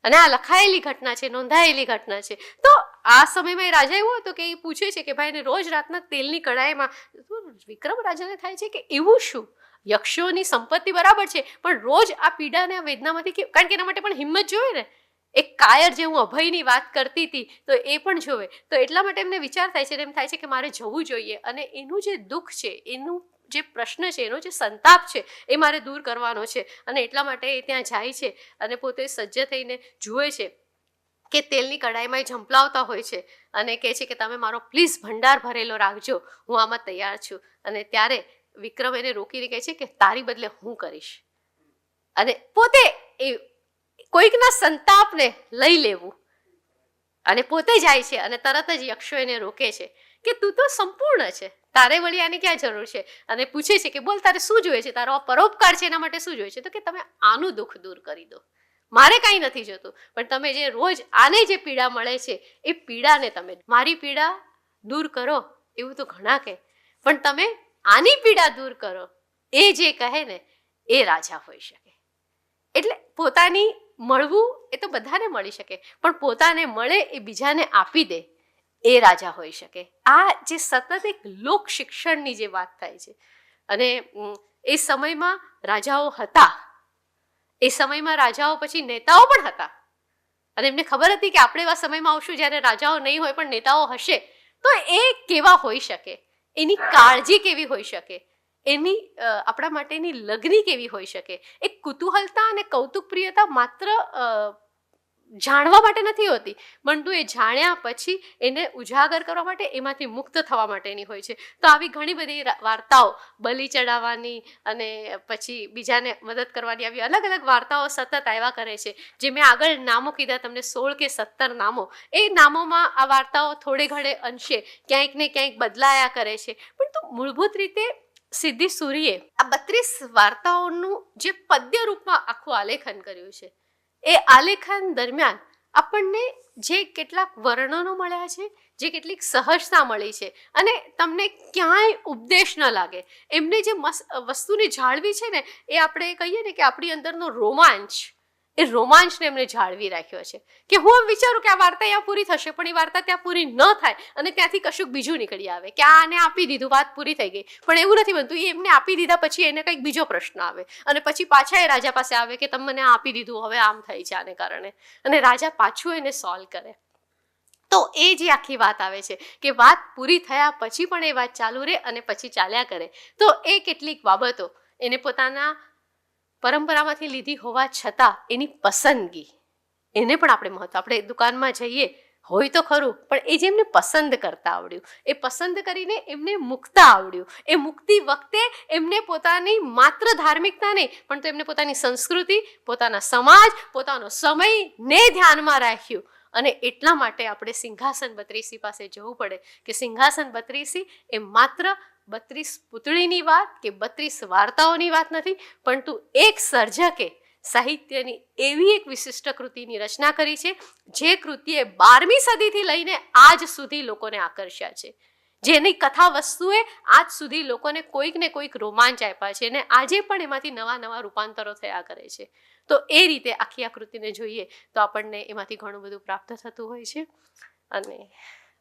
અને આ લખાયેલી ઘટના છે, નોંધાયેલી ઘટના છે. તો આ સમયમાં એ રાજા એવો હતો કે એ પૂછે છે કે ભાઈ એને રોજ રાતના તેલની કડાઈમાં, વિક્રમ રાજાને થાય છે કે એવું શું, યક્ષોની સંપત્તિ બરાબર છે પણ રોજ આ પીડા અને આ વેદનામાંથી કારણ કે એના માટે પણ હિંમત જોઈએ ને, એક કાયર જે હું અભયની વાત કરતી હતી તો એ પણ જોવે, તો એટલા માટે એમને વિચાર થાય છે, એમ થાય છે કે મારે જવું જોઈએ અને એનું જે દુઃખ છે, એનું જે પ્રશ્ન છે, એનો જે સંતાપ છે એ મારે દૂર કરવાનો છે અને એટલા માટે એ ત્યાં જાય છે અને પોતે સજ્જ થઈને જુએ છે કે તેલની કડાઈમાં એ ઝંપલાવતા હોય છે અને કહે છે કે તમે મારો પ્લીઝ ભંડાર ભરેલો રાખજો, હું આમાં તૈયાર છું. અને ત્યારે વિક્રમ એને રોકીને કહે છે કે તારી બદલે હું કરીશ, અને પોતે એ કોઈકના સંતાપને લઈ લેવું અને પોતે જાય છે અને તરત જ યક્ષો એને રોકે છે કે તું તો સંપૂર્ણ છે, તારે વળી આની ક્યાં જરૂર છે, અને પૂછે છે કે બોલ તારે શું જોઈએ છે, તારો આ પરોપકાર છે એના માટે શું જોઈએ છે, તો કે તમે આનું દુઃખ દૂર કરી દો, મારે કાંઈ નથી જોતું, પણ તમે જે રોજ આને જે પીડા મળે છે એ પીડાને તમે મારી પીડા દૂર કરો એવું તો ઘણા કહે, પણ તમે આની પીડા દૂર કરો, એ જે કહે ને એ રાજા હોઈ શકે. એટલે પોતાની મળવું એ તો બધાને મળી શકે, પણ પોતાને મળે એ બીજાને આપી દે એ રાજા હોઈ શકે. આ જે સતત એક લોક શિક્ષણની જે વાત થાય છે, અને એ સમયમાં રાજાઓ હતા, એ સમયમાં રાજાઓ પછી નેતાઓ પણ હતા, અને એમને ખબર હતી કે આપણે એવા સમયમાં આવશું જ્યારે રાજાઓ નહીં હોય પણ નેતાઓ હશે, તો એ કેવા હોઈ શકે, એની કાળજી કેવી હોઈ શકે, એની આપણા માટેની લગ્ની કેવી હોઈ શકે. એક કુતૂહલતા અને કૌતુકપ્રિયતા માત્ર જાણવા માટે નથી હોતી, પરંતુ એ જાણ્યા પછી એને ઉજાગર કરવા માટે, એમાંથી મુક્ત થવા માટેની હોય છે. તો આવી ઘણી બધી વાર્તાઓ, બલિ ચડાવવાની અને પછી બીજાને મદદ કરવાની, આવી અલગ અલગ વાર્તાઓ સતત આવ્યા કરે છે. જે મેં આગળ નામો કીધા તમને 16 કે 17 નામો, એ નામોમાં આ વાર્તાઓ થોડે ઘણે અંશે ક્યાંક ને ક્યાંક બદલાયા કરે છે, પરંતુ મૂળભૂત રીતે સિદ્ધિ સુરીએ આ 32 વાર્તાઓનું જે પદ્ય રૂપમાં આખું આલેખન કર્યું છે, એ આલેખન દરમિયાન આપણને જે કેટલાક વર્ણનો મળ્યા છે, જે કેટલીક સહજતા મળી છે, અને તમને ક્યાંય ઉપદેશ ન લાગે, એમને જે વસ્તુને જાળવી છે ને, એ આપણે કહીએ ને કે આપણી અંદરનો રોમાંચ, એ રોમાંચને એમને જાળવી રાખ્યો છે. કે હું એમ વિચારું કે આ વાર્તા અહીંયા પૂરી થશે, પણ એ વાર્તા ત્યાં પૂરી ન થાય અને ત્યાંથી કશુંક બીજું નીકળી આવે કે આને આપી દીધું, વાત પૂરી થઈ ગઈ, પણ એવું નથી બનતું. એ એમને આપી દીધા પછી એને કંઈક બીજો પ્રશ્ન આવે અને પછી પાછા એ રાજા પાસે આવે કે તમે મને આપી દીધું, હવે આમ થઈ છે આને કારણે, અને રાજા પાછું એને સોલ્વ કરે. તો એ જે આખી વાત આવે છે કે વાત પૂરી થયા પછી પણ એ વાત ચાલુ રહે અને પછી ચાલ્યા કરે. તો એ કેટલીક બાબતો એને પોતાના પરંપરામાંથી લીધી હોવા છતાં એની પસંદગી, એને પણ આપણે મહત્વ, આપણે દુકાનમાં જઈએ હોય તો ખરું, પણ એ જે એમને પસંદ કરતા આવડ્યું, એ પસંદ કરીને એમને મૂકતા આવડ્યું, એ મુકતી વખતે એમને પોતાની માત્ર ધાર્મિકતા નહીં, પણ તો એમને પોતાની સંસ્કૃતિ, પોતાના સમાજ, પોતાનો સમયને ધ્યાનમાં રાખ્યું. અને એટલા માટે આપણે સિંહાસન 32 પાસે જવું પડે કે સિંહાસન 32 એ માત્ર 32 પૂતળીની વાત કે 32 વાર્તાઓની વાત નથી, પરંતુ એક સર્જકે સાહિત્યની એવી એક વિશિષ્ટ કૃતિની રચના કરી છે, જે કૃતિએ 12મી સદીથી લઈને આજ સુધી લોકોને આકર્ષ્યા છે, જેની કથા વસ્તુએ આજ સુધી લોકોને કોઈક ને કોઈક રોમાંચ આપ્યા છે, અને આજે પણ એમાંથી નવા નવા રૂપાંતરો થયા કરે છે. તો એ રીતે આખી આ કૃતિને જોઈએ તો આપણને એમાંથી ઘણું બધું પ્રાપ્ત થતું હોય છે. અને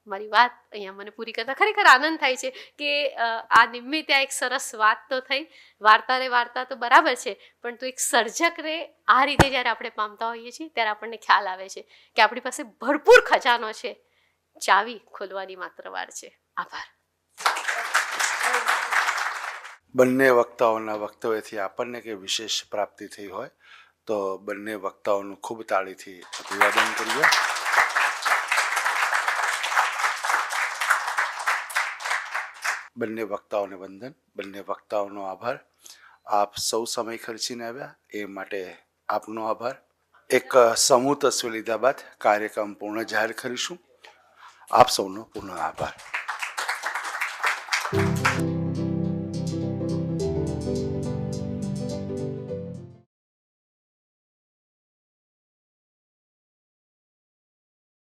મારી વાત અહીંયા મને પૂરી કરતા ખરેખર આનંદ થાય છે કે આ નિમિત્તે એક સરસ વાત તો થઈ. વાર્તા તો બરાબર છે, પરંતુ એક સર્જકને આ રીતે જ્યારે આપણે પામતા હોઈએ છીએ ત્યારે આપણને ખ્યાલ આવે છે કે આપણી પાસે ભરપૂર ખજાનો છે, ચાવી ખોલવાની માત્ર વાર છે. આભાર. બંને વક્તાઓના વક્તવ્યથી આપણને કે વિશેષ પ્રાપ્તિ થઈ હોય તો બંને વક્તાઓનું ખૂબ તાળીથી અભિવાદન કરીએ. બંને વક્તાઓને વંદન, બંને વક્તાઓનો આભાર. આપ સૌ સમય ખર્ચીને આવ્યા એ માટે આપનો આભાર. એક સમૂહ તસવીર લીધા બાદ કાર્યક્રમ પૂર્ણ જાહેર કરીશું. આપ સૌનો પૂર્ણ આભાર.